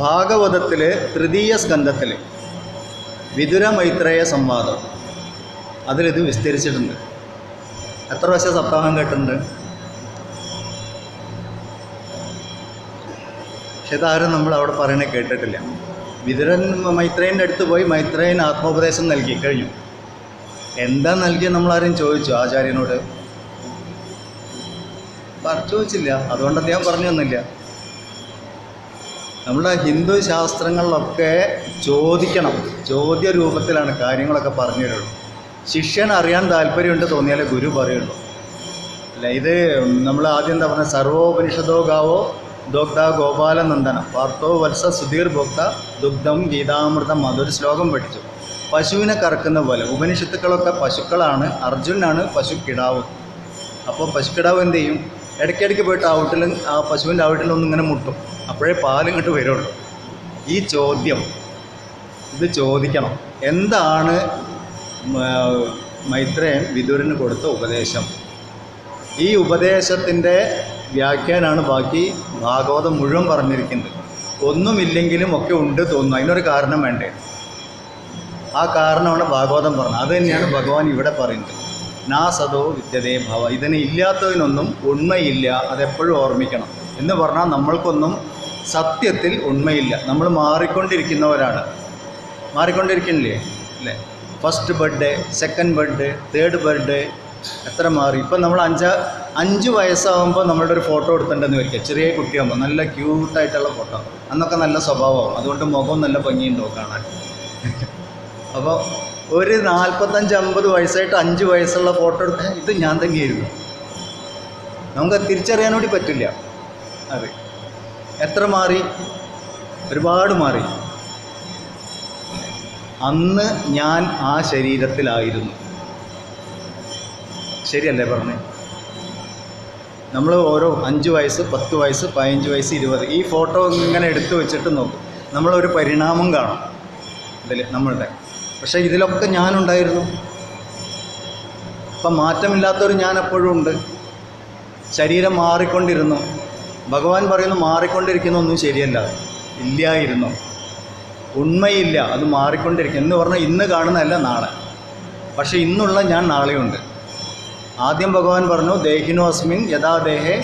ഭാഗവതത്തിലെ തൃതീയ സ്കന്ധത്തിൽ വിതുര മൈത്രേയ സംവാദം അതിലിത് വിസ്തരിച്ചിട്ടുണ്ട്. എത്ര പ്രാവശ്യം സപ്താഹം കേട്ടിട്ടുണ്ട്? പക്ഷെ ഇതാരും നമ്മൾ അവിടെ പറയണേ കേട്ടിട്ടില്ല. വിതുരൻ മൈത്രേയൻ്റെ അടുത്ത് പോയി മൈത്രേയൻ ആത്മോപദേശം നൽകി കഴിഞ്ഞു. എന്താ നൽകിയ നമ്മളാരും ചോദിച്ചു ആചാര്യനോട്? ചോദിച്ചില്ല. അതുകൊണ്ട് അദ്ദേഹം പറഞ്ഞു തന്നില്ല. നമ്മുടെ ഹിന്ദു ശാസ്ത്രങ്ങളിലൊക്കെ ചോദിക്കണം, ചോദ്യ രൂപത്തിലാണ് കാര്യങ്ങളൊക്കെ പറഞ്ഞു തരുള്ളൂ. ശിഷ്യൻ അറിയാൻ താല്പര്യമുണ്ട് തോന്നിയാലേ ഗുരു പറയുള്ളൂ. അല്ല, ഇത് നമ്മൾ ആദ്യം എന്താ പറഞ്ഞത്? സർവോപനിഷദോ ഗാവോ ദോഗ്ധ ഗോപാലനന്ദനം പാർത്ഥോ വത്സ സുധീർ ഭോക്ത ദുഗ്ധം ഗീതാമൃതം. അതൊരു ശ്ലോകം പഠിച്ചു. പശുവിനെ കറക്കുന്ന പോലെ ഉപനിഷത്തുക്കളൊക്കെ പശുക്കളാണ്, അർജുനാണ് പശുക്കിടാവ്. അപ്പോൾ പശുക്കിടാവ് എന്ത് ചെയ്യും? ഇടയ്ക്കിടയ്ക്ക് പോയിട്ട് ആ പശുവിൻ്റെ ഔട്ടിലൊന്നും ഇങ്ങനെ മുട്ടും. അപ്പോഴേ പാലിങ്ങോട്ട് വരുള്ളൂ. ഈ ചോദ്യം ഇത് ചോദിക്കണം. എന്താണ് മൈത്രേയൻ വിതുരന് കൊടുത്ത ഉപദേശം? ഈ ഉപദേശത്തിൻ്റെ വ്യാഖ്യാനാണ് ബാക്കി ഭാഗവതം മുഴുവൻ പറഞ്ഞിരിക്കുന്നത്. ഒന്നുമില്ലെങ്കിലും ഒക്കെ ഉണ്ട് തോന്നുന്നു. അതിനൊരു കാരണം വേണ്ടേ? ആ കാരണമാണ് ഭാഗവതം പറഞ്ഞത്. അത് തന്നെയാണ് ഭഗവാൻ ഇവിടെ പറയുന്നത്. നാ സദോ വിദ്യതേ ഭവ. ഇതിന് ഇല്ലാത്തതിനൊന്നും ഉണ്മയില്ല, അതെപ്പോഴും ഓർമ്മിക്കണം. എന്ന് പറഞ്ഞാൽ നമ്മൾക്കൊന്നും സത്യത്തിൽ ഉണ്മയില്ല. നമ്മൾ മാറിക്കൊണ്ടിരിക്കുന്നവരാണ്. മാറിക്കൊണ്ടിരിക്കണില്ലേ? അല്ലേ? First birthday, second birthday, third birthday, എത്ര മാറി. ഇപ്പം നമ്മൾ 5 വയസ്സാകുമ്പോൾ നമ്മളുടെ ഒരു ഫോട്ടോ എടുത്തിട്ടുണ്ടെന്ന് വരിക. ചെറിയ കുട്ടിയാകുമ്പോൾ നല്ല ക്യൂട്ടായിട്ടുള്ള ഫോട്ടോ. അന്നൊക്കെ നല്ല സ്വഭാവമാകും. അതുകൊണ്ട് മുഖം നല്ല ഭംഗിയുണ്ടാവും കാണാൻ. അപ്പോൾ ഒരു 45-50 വയസ്സായിട്ട് 5 വയസ്സുള്ള ഫോട്ടോ എടുത്ത് ഇത് ഞാൻ തന്നെയായിരുന്നു. നമുക്ക് തിരിച്ചറിയാൻ വേണ്ടി പറ്റില്ല. അത് എത്ര മാറി? ഒരുപാട് മാറി. അന്ന് ഞാൻ ആ ശരീരത്തിലായിരുന്നു. ശരിയല്ലേ പറഞ്ഞേ? നമ്മൾ ഓരോ 5 വയസ്സ്, 10 വയസ്സ്, 15 വയസ്സ്, 20 ഈ ഫോട്ടോ ഇങ്ങനെ എടുത്തു വെച്ചിട്ട് നോക്കും. നമ്മളൊരു പരിണാമം കാണും ഇതിൽ നമ്മളുടെ. പക്ഷേ ഇതിലൊക്കെ ഞാനുണ്ടായിരുന്നു. ഇപ്പം മാറ്റമില്ലാത്തൊരു ഞാൻ എപ്പോഴും ഉണ്ട്. ശരീരം മാറിക്കൊണ്ടിരുന്നു. ഭഗവാൻ പറയുന്നു മാറിക്കൊണ്ടിരിക്കുന്നൊന്നും ശരിയല്ല, ഇല്ലായിരുന്നു, ഉണ്മയില്ല, അത് മാറിക്കൊണ്ടിരിക്കും എന്ന് പറഞ്ഞാൽ ഇന്ന് കാണുന്നതല്ല നാളെ. പക്ഷേ ഇന്നുള്ള ഞാൻ നാളെയുണ്ട്. ആദ്യം ഭഗവാൻ പറഞ്ഞു ദേഹിനോ അസ്മിൻ യഥാ ദേഹേ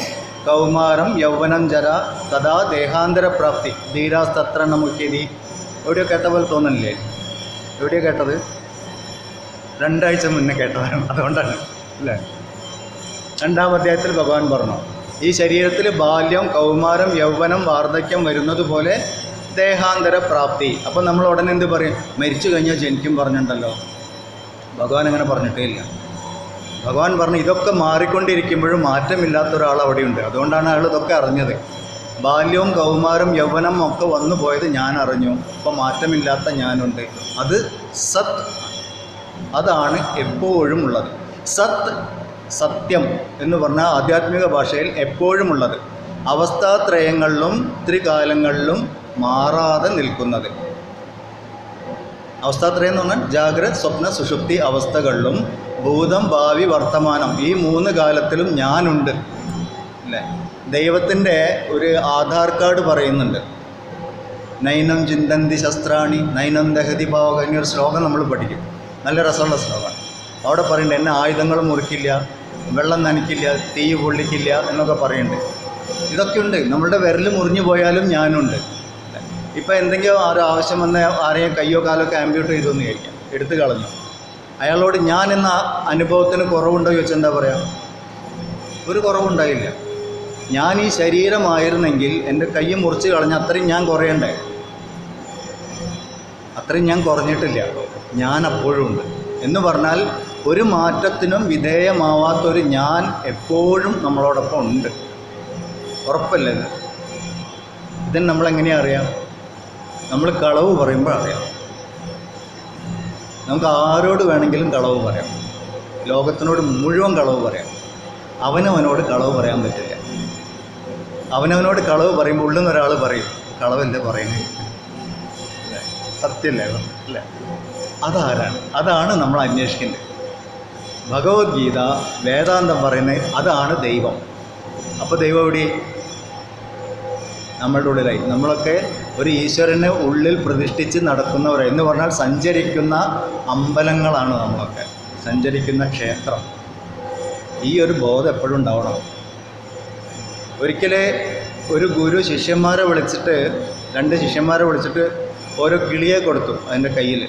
കൗമാരം യൗവനം ജര തഥാ ദേഹാന്തരപ്രാപ്തി ധീരാസ്തത്ര നമുക്കിതി. എവിടെയോ കേട്ട പോലെ തോന്നണില്ലേ? എവിടെയോ കേട്ടത്? 2 ആഴ്ച മുന്നേ കേട്ടതാണ്. അതുകൊണ്ടാണ് അല്ലേ? 2-ാം അധ്യായത്തിൽ ഭഗവാൻ പറഞ്ഞു ഈ ശരീരത്തിൽ ബാല്യം, കൗമാരം, യൗവനം, വാർദ്ധക്യം വരുന്നത് പോലെ ദേഹാന്തര പ്രാപ്തി. അപ്പം നമ്മൾ ഉടനെ എന്ത് പറയും? മരിച്ചു കഴിഞ്ഞാൽ ജനിക്കും പറഞ്ഞിട്ടുണ്ടല്ലോ. ഭഗവാൻ അങ്ങനെ പറഞ്ഞിട്ടേ ഇല്ല. ഭഗവാൻ പറഞ്ഞു ഇതൊക്കെ മാറിക്കൊണ്ടിരിക്കുമ്പോഴും മാറ്റമില്ലാത്ത ഒരാൾ അവിടെയുണ്ട്. അതുകൊണ്ടാണ് അയാൾ ഇതൊക്കെ അറിഞ്ഞത്. ബാല്യവും കൗമാരം യൗവനം ഒക്കെ വന്നു പോയത് ഞാൻ അറിഞ്ഞു. അപ്പോൾ മാറ്റമില്ലാത്ത ഞാനുണ്ട്. അത് സത്, അതാണ് എപ്പോഴും ഉള്ളത്. സത്, സത്യം എന്ന് പറഞ്ഞാൽ ആധ്യാത്മിക ഭാഷയിൽ എപ്പോഴും ഉള്ളത്, അവസ്ഥാത്രയങ്ങളിലും ത്രികാലങ്ങളിലും മാറാതെ നിൽക്കുന്നത്. അവസ്ഥാത്രയം എന്ന് പറഞ്ഞാൽ ജാഗ്രത്, സ്വപ്ന, സുഷുപ്തി അവസ്ഥകളിലും ഭൂതം, ഭാവി, വർത്തമാനം ഈ 3 കാലത്തിലും ഞാനുണ്ട് അല്ലേ? ദൈവത്തിൻ്റെ ഒരു ആധാർ കാർഡ് പറയുന്നുണ്ട്. നൈനം ചിന്തന്തി ശസ്ത്രാണി നൈനം ദഹതി ഭാവ. ഒരു ശ്ലോകം നമ്മൾ പഠിക്കും. നല്ല രസമുള്ള ശ്ലോകമാണ്. അവിടെ പറയുന്നുണ്ട് എന്നെ ആയുധങ്ങൾ മുറിക്കില്ല, വെള്ളം നനയ്ക്കില്ല, തീ പൊള്ളിക്കില്ല എന്നൊക്കെ പറയുന്നുണ്ട്. ഇതൊക്കെയുണ്ട്. നമ്മളുടെ വിരൽ മുറിഞ്ഞു പോയാലും ഞാനുണ്ട്. ഇപ്പോൾ എന്തെങ്കിലും ആവശ്യം വന്ന ആരെയും കയ്യോ കാലോ ഒക്കെ ആംബ്യൂട്ട് ചെയ്തു എന്ന് ചോദിക്കാം, എടുത്തു കളഞ്ഞു. അയാളോട് ഞാൻ എന്ന അനുഭവത്തിന് കുറവുണ്ടോ ചോദിച്ചാൽ എന്താ പറയുക? ഒരു കുറവുണ്ടായില്ല. ഞാൻ ഈ ശരീരമായിരുന്നെങ്കിൽ എൻ്റെ കൈ മുറിച്ച് കളഞ്ഞ അത്രയും ഞാൻ കുറയണ്ടേ? അത്രയും ഞാൻ കുറഞ്ഞിട്ടില്ല. ഞാൻ അപ്പോഴും ഉണ്ട് എന്ന് പറഞ്ഞാൽ ഒരു മാറ്റത്തിനും വിധേയമാവാത്തൊരു ഞാൻ എപ്പോഴും നമ്മളോടൊപ്പം ഉണ്ട്. ഉറപ്പല്ലേ ഇത്? ഇതിന് നമ്മളെങ്ങനെയാണ് അറിയാം? നമ്മൾ കളവ് പറയുമ്പോൾ അറിയാം. നമുക്ക് ആരോട് വേണമെങ്കിലും കളവ് പറയാം. ലോകത്തിനോട് മുഴുവൻ കളവ് പറയാം. അവനവനോട് കളവ് പറയാൻ പറ്റില്ല. അവനവനോട് കളവ് പറയുമ്പോൾ ഉള്ളുന്ന ഒരാൾ പറയും കളവല്ലേ പറയുന്നത്, അല്ലേ? സത്യമല്ലേ അല്ലേ? അതാരാണ്? അതാണ് നമ്മൾ അന്വേഷിക്കേണ്ടത്. ഭഗവത്ഗീത, വേദാന്തം പറയുന്നത് അതാണ് ദൈവം. അപ്പോൾ ദൈവം എവിടെ? നമ്മളുടെ ഉള്ളിലായി. നമ്മളൊക്കെ ഒരു ഈശ്വരനെ ഉള്ളിൽ പ്രതിഷ്ഠിച്ച് നടക്കുന്നവർ എന്ന് പറഞ്ഞാൽ സഞ്ചരിക്കുന്ന അമ്പലങ്ങളാണ് നമ്മളൊക്കെ, സഞ്ചരിക്കുന്ന ക്ഷേത്രം. ഈ ഒരു ബോധം എപ്പോഴും ഉണ്ടാവണം. ഒരിക്കലേ ഒരു ഗുരു ശിഷ്യന്മാരെ വിളിച്ചിട്ട്, 2 ശിഷ്യന്മാരെ വിളിച്ചിട്ട് ഓരോ കിളിയെ കൊടുത്തു അതിൻ്റെ കയ്യിൽ.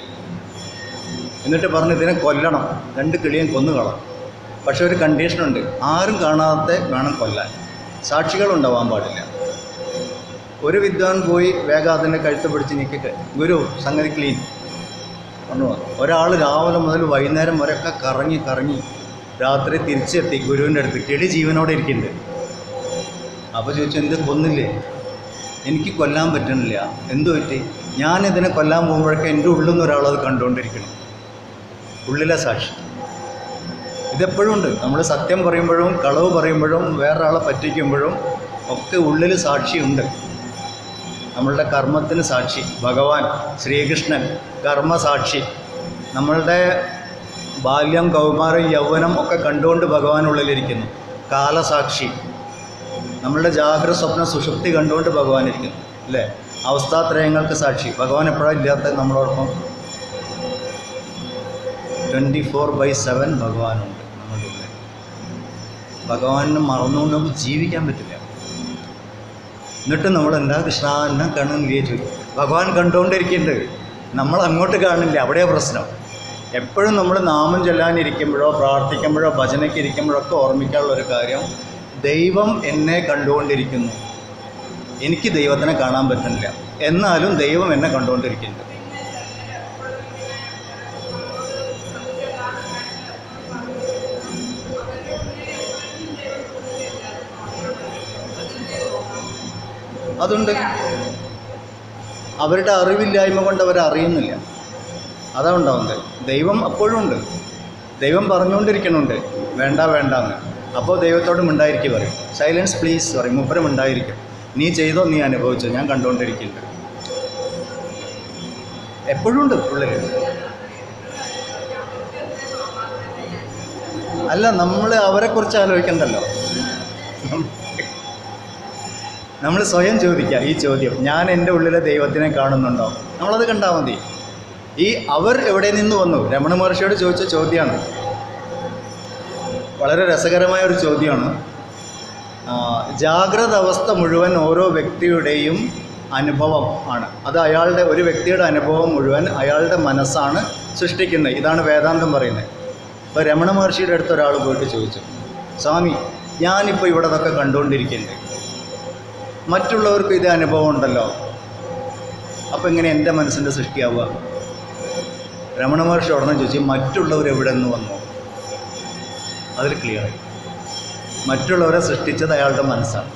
എന്നിട്ട് പറഞ്ഞു ഇതിനെ കൊല്ലണം, 2 കിളിയും കൊന്നുകളാം. പക്ഷെ ഒരു കണ്ടീഷനുണ്ട്, ആരും കാണാതെ വേണം കൊല്ലാൻ, സാക്ഷികളുണ്ടാവാൻ പാടില്ല. ഒരു വിദ്വാൻ പോയി വേഗം അതിൻ്റെ കഴുത്ത് പിടിച്ച് നിൽക്കിട്ട് ഗുരു സംഗതി ക്ലീൻ പറഞ്ഞു. ഒരാൾ രാവിലെ മുതൽ വൈകുന്നേരം വരെയൊക്കെ കറങ്ങി രാത്രി തിരിച്ചെത്തി ഗുരുവിൻ്റെ അടുത്ത്. കിളി ജീവനോടെ ഇരിക്കുന്നുണ്ട്. അപ്പോൾ ചോദിച്ചു, എന്ത് കൊന്നില്ലേ? എനിക്ക് കൊല്ലാൻ പറ്റണില്ല. എന്തു പറ്റി? ഞാനിതിനെ കൊല്ലാൻ പോകുമ്പോഴൊക്കെ എൻ്റെ ഉള്ളിൽ നിന്ന് ഒരാളത് കണ്ടുകൊണ്ടിരിക്കണം, ഉള്ളിലെ സാക്ഷി. ഇതെപ്പോഴും ഉണ്ട്. നമ്മൾ സത്യം പറയുമ്പോഴും കളവ് പറയുമ്പോഴും വേറൊരാളെ പറ്റിക്കുമ്പോഴും ഒക്കെ ഉള്ളിൽ സാക്ഷിയുണ്ട്. നമ്മളുടെ കർമ്മത്തിന് സാക്ഷി ഭഗവാൻ ശ്രീകൃഷ്ണൻ, കർമ്മസാക്ഷി. നമ്മളുടെ ബാല്യം, കൗമാരം, യൗവനം ഒക്കെ കണ്ടുകൊണ്ട് ഭഗവാൻ ഉള്ളിലിരിക്കുന്നു. കാലസാക്ഷി. നമ്മളുടെ ജാഗ്രത, സ്വപ്ന, സുഷുപ്തി കണ്ടുകൊണ്ട് ഭഗവാൻ ഇരിക്കുന്നു, അല്ലേ? അവസ്ഥാത്രയങ്ങൾക്ക് സാക്ഷി. ഭഗവാൻ എപ്പോഴാണ് ഇല്ലാത്തത് നമ്മളോടൊപ്പം? 24/7 ഭഗവാനുണ്ട് നമ്മളുടെ ഉള്ളിൽ. ഭഗവാനെ മറന്നുകൊണ്ട് നമുക്ക് ജീവിക്കാൻ പറ്റില്ല. എന്നിട്ട് നമ്മൾ എന്താ കൃഷ്ണ എന്നെ കാണുന്നില്ലേ ചോദിക്കും. ഭഗവാൻ കണ്ടുകൊണ്ടിരിക്കുന്നുണ്ട്, നമ്മൾ അങ്ങോട്ട് കാണില്ല. അവിടെയാണ് പ്രശ്നം. എപ്പോഴും നമ്മൾ നാമം ചൊല്ലാനിരിക്കുമ്പോഴോ പ്രാർത്ഥിക്കുമ്പോഴോ ഭജനയ്ക്ക് ഇരിക്കുമ്പോഴോ ഒക്കെ ഓർമ്മിക്കാനുള്ള ഒരു കാര്യം, ദൈവം എന്നെ കണ്ടുകൊണ്ടിരിക്കുന്നു. എനിക്ക് ദൈവത്തിനെ കാണാൻ പറ്റുന്നില്ല, എന്നാലും ദൈവം എന്നെ കണ്ടുകൊണ്ടിരിക്കുന്നുണ്ട്. അതുണ്ട്. അവരുടെ അറിവില്ലായ്മ കൊണ്ട് അവരറിയുന്നില്ല, അതാണ് ഉണ്ടാവുന്നത്. ദൈവം അപ്പോഴും ഉണ്ട്. ദൈവം പറഞ്ഞുകൊണ്ടിരിക്കണുണ്ട് വേണ്ട എന്ന്. അപ്പോൾ ദൈവത്തോട് മിണ്ടായിരിക്കും പറയും, സൈലൻസ് പ്ലീസ് പറയും. മുപ്പരം മിണ്ടായിരിക്കും. നീ ചെയ്തോ, നീ അനുഭവിച്ചോ, ഞാൻ കണ്ടുകൊണ്ടിരിക്കുന്നുണ്ട്. എപ്പോഴും ഉണ്ട് ഉള്ളിൽ. അല്ല, നമ്മൾ അവരെക്കുറിച്ച് ആലോചിക്കണ്ടല്ലോ. നമ്മൾ സ്വയം ചോദിക്കുക ഈ ചോദ്യം, ഞാൻ എൻ്റെ ഉള്ളിലെ ദൈവത്തിനെ കാണുന്നുണ്ടോ? നമ്മളത് കണ്ടാൽ മതി. ഈ അവർ എവിടെ നിന്ന് വന്നു? രമണ മഹർഷിയോട് ചോദിച്ച ചോദ്യമാണ്. വളരെ രസകരമായ ഒരു ചോദ്യമാണ്. ജാഗ്രത അവസ്ഥ മുഴുവൻ ഓരോ വ്യക്തിയുടെയും അനുഭവം ആണ്. അത് അയാളുടെ, ഒരു വ്യക്തിയുടെ അനുഭവം മുഴുവൻ അയാളുടെ മനസ്സാണ് സൃഷ്ടിക്കുന്നത്. ഇതാണ് വേദാന്തം പറയുന്നത്. ഇപ്പോൾ രമണ മഹർഷിയുടെ അടുത്ത് ഒരാൾ പോയിട്ട് ചോദിച്ചു, സ്വാമി ഞാനിപ്പോൾ ഇവിടെ നിന്നൊക്കെ കണ്ടുകൊണ്ടിരിക്കുന്നുണ്ട്, മറ്റുള്ളവർക്ക് ഇതേ അനുഭവം ഉണ്ടല്ലോ, അപ്പോൾ ഇങ്ങനെ എൻ്റെ മനസ്സിൻ്റെ സൃഷ്ടിയാവുക? രമണ മഹർഷി ഉടനെ ചോദിച്ചു, മറ്റുള്ളവർ എവിടെ നിന്ന് വന്നു? അതിൽ ക്ലിയറായി. മറ്റുള്ളവരെ സൃഷ്ടിച്ചത് അയാളുടെ മനസ്സാണ്.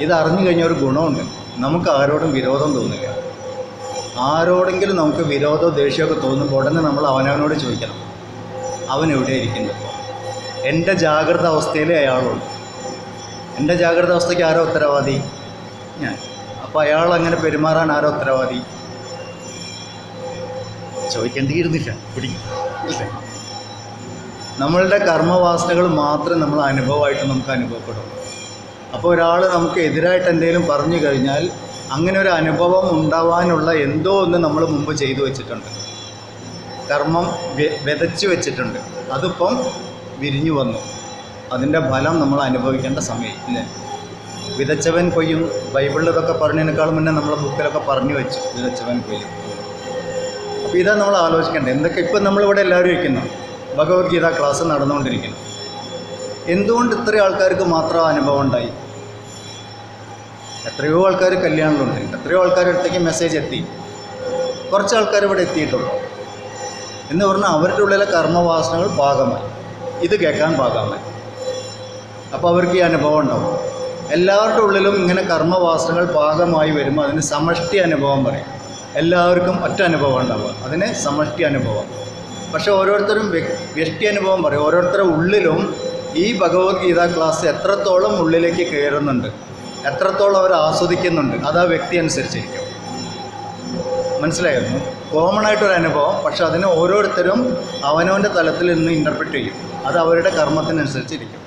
ഇതറിഞ്ഞു കഴിഞ്ഞ ഒരു ഗുണമുണ്ട്, നമുക്ക് ആരോടും വിരോധം തോന്നില്ല. ആരോടെങ്കിലും നമുക്ക് വിരോധമോ ദേഷ്യമൊക്കെ തോന്നുമ്പോൾ ഉടനെ നമ്മൾ അവനവനോട് ചോദിക്കണം, അവൻ എവിടെ ഇരിക്കുന്നു? എൻ്റെ ജാഗ്രത അവസ്ഥയിലേ അയാളുള്ളൂ. എൻ്റെ ജാഗ്രത അവസ്ഥയ്ക്ക് ആരോ ഉത്തരവാദി? ഞാൻ. അപ്പോൾ അയാൾ അങ്ങനെ പെരുമാറാൻ ആരോ ഉത്തരവാദി? ചോദിക്കേണ്ടിയിരുന്നില്ല, പിടിക്കില്ലേ? നമ്മളുടെ കർമ്മവാസനകൾ മാത്രം നമ്മൾ അനുഭവമായിട്ട് നമുക്ക് അനുഭവപ്പെടും. അപ്പോൾ ഒരാൾ നമുക്ക് എതിരായിട്ട് എന്തെങ്കിലും പറഞ്ഞു കഴിഞ്ഞാൽ അങ്ങനെ ഒരു അനുഭവം ഉണ്ടാവാനുള്ള എന്തോ ഒന്ന് നമ്മൾ മുമ്പ് ചെയ്തു വെച്ചിട്ടുണ്ട്, കർമ്മം വിതച്ചു വെച്ചിട്ടുണ്ട്. അതിപ്പം വിരിഞ്ഞു വന്നു, അതിൻ്റെ ഫലം നമ്മൾ അനുഭവിക്കേണ്ട സമയം ഇല്ലേ? വിതച്ചവൻ കൊയ്യും. ബൈബിളിൽ ഇതൊക്കെ പറഞ്ഞതിനേക്കാളും മുന്നേ നമ്മളെ ബുക്കിലൊക്കെ പറഞ്ഞു വെച്ചു, വിതച്ചവൻ കൊയ്യും. അപ്പോൾ ഇതാണ് നമ്മൾ ആലോചിക്കേണ്ടത്. എന്തൊക്കെ ഇപ്പം നമ്മളിവിടെ എല്ലാവരും ഇരിക്കുന്നു, ഭഗവത്ഗീത ക്ലാസ് നടന്നുകൊണ്ടിരിക്കുന്നു. എന്തുകൊണ്ട് ഇത്രയും ആൾക്കാർക്ക് മാത്രം അനുഭവം ഉണ്ടായി? എത്രയോ ആൾക്കാർ കല്യാണങ്ങളുണ്ട്, എത്രയോ ആൾക്കാരുടെ അടുത്തേക്ക് മെസ്സേജ് എത്തി, കുറച്ച് ആൾക്കാർ ഇവിടെ എത്തിയിട്ടുള്ളൂ എന്ന് പറഞ്ഞാൽ അവരുടെ ഉള്ളിലെ കർമ്മവാസനകൾ പാകമായി, ഇത് കേൾക്കാൻ പാകമായി. അപ്പോൾ അവർക്ക് ഈ അനുഭവം ഉണ്ടാവും. എല്ലാവരുടെ ഉള്ളിലും ഇങ്ങനെ കർമ്മവാസനകൾ പാകമായി വരുമ്പോൾ അതിന് സമഷ്ടി അനുഭവം പറയും. എല്ലാവർക്കും ഒറ്റ അനുഭവം ഉണ്ടാവുക, അതിന് സമഷ്ടി അനുഭവം. പക്ഷേ ഓരോരുത്തരും വ്യഷ്ടി അനുഭവം പറയും. ഓരോരുത്തരുടെ ഉള്ളിലും ഈ ഭഗവത്ഗീത ക്ലാസ് എത്രത്തോളം ഉള്ളിലേക്ക് കയറുന്നുണ്ട്, എത്രത്തോളം അവർ ആസ്വദിക്കുന്നുണ്ട്, അത് ആ വ്യക്തി അനുസരിച്ചിരിക്കും. മനസ്സിലായിരുന്നു? കോമൺ ആയിട്ടൊരു അനുഭവം, പക്ഷെ അതിനെ ഓരോരുത്തരും അവനവൻ്റെ തലത്തിൽ നിന്ന് ഇൻ്റർപ്രറ്റ് ചെയ്യും. അത് അവരുടെ കർമ്മത്തിനനുസരിച്ചിരിക്കും.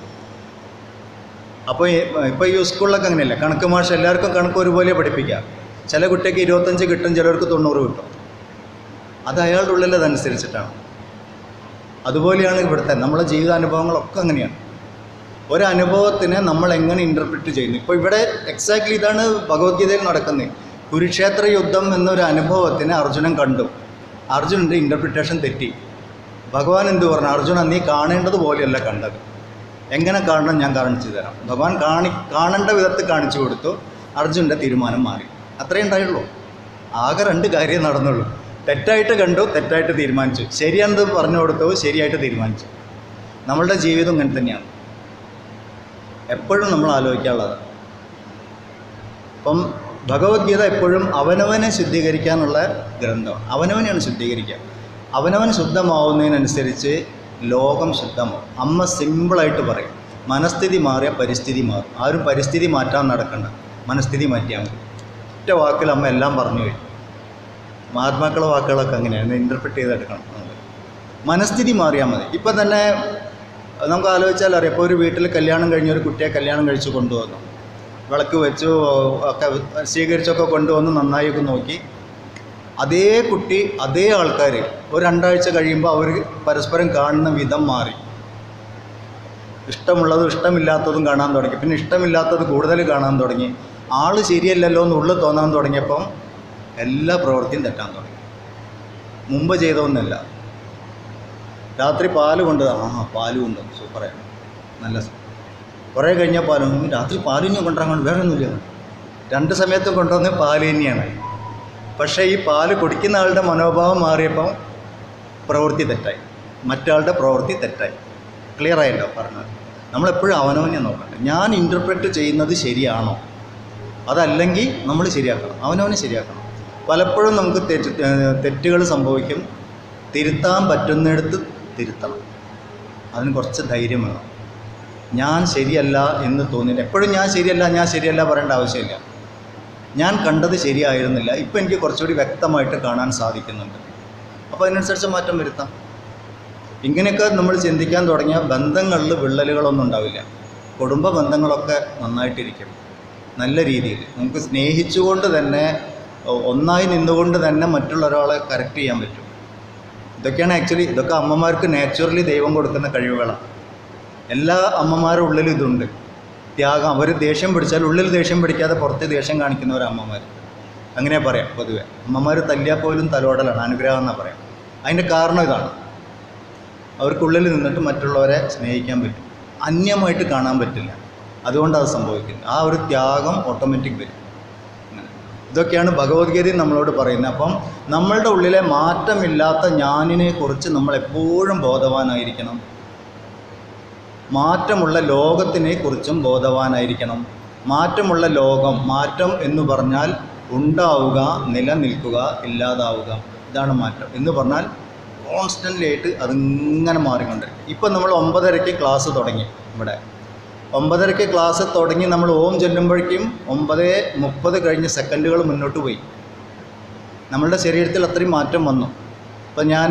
അപ്പോൾ ഇപ്പോൾ ഈ സ്കൂളിലൊക്കെ അങ്ങനെയല്ല, കണക്ക് മാഷ് എല്ലാവർക്കും കണക്ക് ഒരുപോലെ പഠിപ്പിക്കാം. ചില കുട്ടിക്ക് 25 കിട്ടും, ചിലർക്ക് 90 കിട്ടും. അത് അയാളുടെ ഉള്ളിലതനുസരിച്ചിട്ടാണ്. അതുപോലെയാണ് ഇവിടുത്തെ നമ്മളെ ജീവിതാനുഭവങ്ങളൊക്കെ അങ്ങനെയാണ്. ഒരനുഭവത്തിനെ നമ്മൾ എങ്ങനെ ഇൻ്റർപ്രിറ്റ് ചെയ്യുന്നു. ഇപ്പോൾ ഇവിടെ എക്സാക്ട്ലി ഇതാണ് ഭഗവത്ഗീതയിൽ നടക്കുന്നത്. കുരുക്ഷേത്ര യുദ്ധം എന്നൊരു അനുഭവത്തിനെ അർജുനൻ കണ്ടു. അർജുനൻ്റെ ഇൻ്റർപ്രിറ്റേഷൻ തെറ്റി. ഭഗവാൻ എന്ത് പറഞ്ഞു? അർജുന, നീ കാണേണ്ടതുപോലെയല്ല കണ്ടത്. എങ്ങനെ കാണണം ഞാൻ കാണിച്ചു തരാം. ഭഗവാൻ കാണേണ്ട വിധത്തിൽ കാണിച്ചു കൊടുത്തു. അർജുനൻ്റെ തീരുമാനം മാറി. അത്രയേ ഉണ്ടായുള്ളൂ. ആകെ 2 കാര്യം നടന്നുള്ളൂ. തെറ്റായിട്ട് കണ്ടു, തെറ്റായിട്ട് തീരുമാനിച്ചു. ശരിയാണെന്ന് പറഞ്ഞു കൊടുത്തു, ശരിയായിട്ട് തീരുമാനിച്ചു. നമ്മളുടെ ജീവിതം ഇങ്ങനെ തന്നെയാണ്. എപ്പോഴും നമ്മൾ ആലോചിക്കാനുള്ളത്. അപ്പം ഭഗവത്ഗീത എപ്പോഴും അവനവനെ ശുദ്ധീകരിക്കാനുള്ള ഗ്രന്ഥമാണ്. അവനവനെയാണ് ശുദ്ധീകരിക്കുക. അവനവൻ ശുദ്ധമാവുന്നതിനനുസരിച്ച് ലോകം ശുദ്ധമാവും. അമ്മ സിമ്പിളായിട്ട് പറയും, മനസ്ഥിതി മാറിയ പരിസ്ഥിതി മാറും. ആരും പരിസ്ഥിതി മാറ്റാൻ നടക്കണ്ട, മനസ്ഥിതി മാറ്റിയാൽ മതി. ഒറ്റ വാക്കിൽ അമ്മ എല്ലാം പറഞ്ഞു കഴിഞ്ഞു. മഹാത്മാക്കളുടെ വാക്കുകളൊക്കെ അങ്ങനെയാണ്, ഇൻ്റർപ്രിറ്റ് ചെയ്തെടുക്കണം. മനസ്ഥിതി മാറിയാൽ മതി. ഇപ്പം തന്നെ നമുക്ക് ആലോചിച്ചാൽ അറിയാം. ഇപ്പോൾ ഒരു വീട്ടിൽ കല്യാണം കഴിഞ്ഞ ഒരു കുട്ടിയെ കല്യാണം കഴിച്ച് കൊണ്ടുവന്നു, വിളക്ക് വെച്ചു ഒക്കെ സ്വീകരിച്ചൊക്കെ കൊണ്ടുവന്ന് നന്നായൊക്കെ നോക്കി. അതേ കുട്ടി, അതേ ആൾക്കാർ ഒരു 2 ആഴ്ച കഴിയുമ്പോൾ അവർ പരസ്പരം കാണുന്ന വിധം മാറി. ഇഷ്ടമുള്ളതും ഇഷ്ടമില്ലാത്തതും കാണാൻ തുടങ്ങി. പിന്നെ ഇഷ്ടമില്ലാത്തത് കൂടുതൽ കാണാൻ തുടങ്ങി. ആൾ ശരിയല്ലല്ലോ എന്ന് ഉള്ളിൽ തോന്നാൻ തുടങ്ങിയപ്പം എല്ലാ പ്രവൃത്തിയും തെറ്റാൻ തുടങ്ങി. മുമ്പ് ചെയ്തതൊന്നുമല്ല. രാത്രി പാല് കൊണ്ട്, പാല് കൊണ്ട് സൂപ്പറാണ്, നല്ല കുറേ കഴിഞ്ഞാൽ പാലും, രാത്രി പാലിന് കൊണ്ടുവരാൻ വേറെ ഒന്നുമില്ല. 2 സമയത്തും കൊണ്ടുവന്ന് പാല് തന്നെയാണ്. പക്ഷേ ഈ പാല് കുടിക്കുന്ന ആളുടെ മനോഭാവം മാറിയപ്പം പ്രവൃത്തി തെറ്റായി, മറ്റാളുടെ പ്രവൃത്തി തെറ്റായി. ക്ലിയർ ആയല്ലോ പറഞ്ഞത്? നമ്മളെപ്പോഴും അവനവനെ നോക്കണ്ട. ഞാൻ ഇൻ്റർപ്രറ്റ് ചെയ്യുന്നത് ശരിയാണോ, അതല്ലെങ്കിൽ നമ്മൾ ശരിയാക്കണം, അവനവനെ ശരിയാക്കണം. പലപ്പോഴും നമുക്ക് തെറ്റുകൾ സംഭവിക്കും. തിരുത്താൻ പറ്റുന്നിടത്ത് തിരുത്തണം. അതിന് കുറച്ച് ധൈര്യം വേണം. ഞാൻ ശരിയല്ല എന്ന് തോന്നില്ല. എപ്പോഴും ഞാൻ ശരിയല്ല പറയേണ്ട ആവശ്യമില്ല. ഞാൻ കണ്ടത് ശരിയായിരുന്നില്ല, ഇപ്പം എനിക്ക് കുറച്ചുകൂടി വ്യക്തമായിട്ട് കാണാൻ സാധിക്കുന്നുണ്ട്. അപ്പോൾ അതിനനുസരിച്ച് മാറ്റം വരുത്താം. ഇങ്ങനെയൊക്കെ നമ്മൾ ചിന്തിക്കാൻ തുടങ്ങിയാൽ ബന്ധങ്ങളിൽ വിള്ളലുകളൊന്നും ഉണ്ടാവില്ല. കുടുംബ ബന്ധങ്ങളൊക്കെ നന്നായിട്ടിരിക്കും. നല്ല രീതിയിൽ നമുക്ക് സ്നേഹിച്ചുകൊണ്ട് തന്നെ, ഒന്നായി നിന്നുകൊണ്ട് തന്നെ മറ്റുള്ള ഒരാളെ കറക്റ്റ് ചെയ്യാൻ പറ്റും. ഇതൊക്കെയാണ് ആക്ച്വലി, ഇതൊക്കെ അമ്മമാർക്ക് നാച്ചുറലി ദൈവം കൊടുക്കുന്ന കഴിവുകളാണ്. എല്ലാ അമ്മമാരുടെ ഉള്ളിലും ഇതുണ്ട്. ത്യാഗം. അവർ ദേഷ്യം പിടിച്ചാൽ ഉള്ളിൽ ദേഷ്യം പിടിക്കാതെ പുറത്ത് ദേഷ്യം കാണിക്കുന്നവർ അമ്മമാർ. അങ്ങനെ പറയാം പൊതുവെ. അമ്മമാർ തല്ലിയാൽ പോലും തലോടലാണ്, അനുഗ്രഹം എന്നാണ് പറയാം. അതിൻ്റെ കാരണം ഇതാണ്. അവർക്കുള്ളിൽ നിന്നിട്ട് മറ്റുള്ളവരെ സ്നേഹിക്കാൻ പറ്റും. അന്യമായിട്ട് കാണാൻ പറ്റില്ല. അതുകൊണ്ടത് സംഭവിക്കുന്നത്. ആ ഒരു ത്യാഗം ഓട്ടോമാറ്റിക് വരും. ഇതൊക്കെയാണ് ഭഗവത്ഗീതയിൽ നമ്മളോട് പറയുന്നത്. അപ്പം നമ്മളുടെ ഉള്ളിലെ മാറ്റമില്ലാത്ത ഞാനിനെ കുറിച്ച് നമ്മൾ എപ്പോഴും ബോധവാനായിരിക്കണം. മാറ്റമുള്ള ലോകത്തിനെ കുറിച്ചും ബോധവാനായിരിക്കണം. മാറ്റമുള്ള ലോകം, മാറ്റം എന്ന് പറഞ്ഞാൽ ഉണ്ടാവുക, നിലനിൽക്കുക, ഇല്ലാതാവുക. ഇതാണ് മാറ്റം എന്ന് പറഞ്ഞാൽ. കോൺസ്റ്റൻ്റ് ആയിട്ട് അതിങ്ങനെ മാറിക്കൊണ്ടിരിക്കും. ഇപ്പം നമ്മൾ 9:30 ക്ലാസ് തുടങ്ങി. ഇവിടെ 9:30 ക്ലാസ് തുടങ്ങി നമ്മൾ ഓം ചൊല്ലുമ്പോഴേക്കും 9:30 കഴിഞ്ഞ സെക്കൻഡുകൾ മുന്നോട്ട് പോയി. നമ്മളുടെ ശരീരത്തിൽ അത്രയും മാറ്റം വന്നു. ഇപ്പം ഞാൻ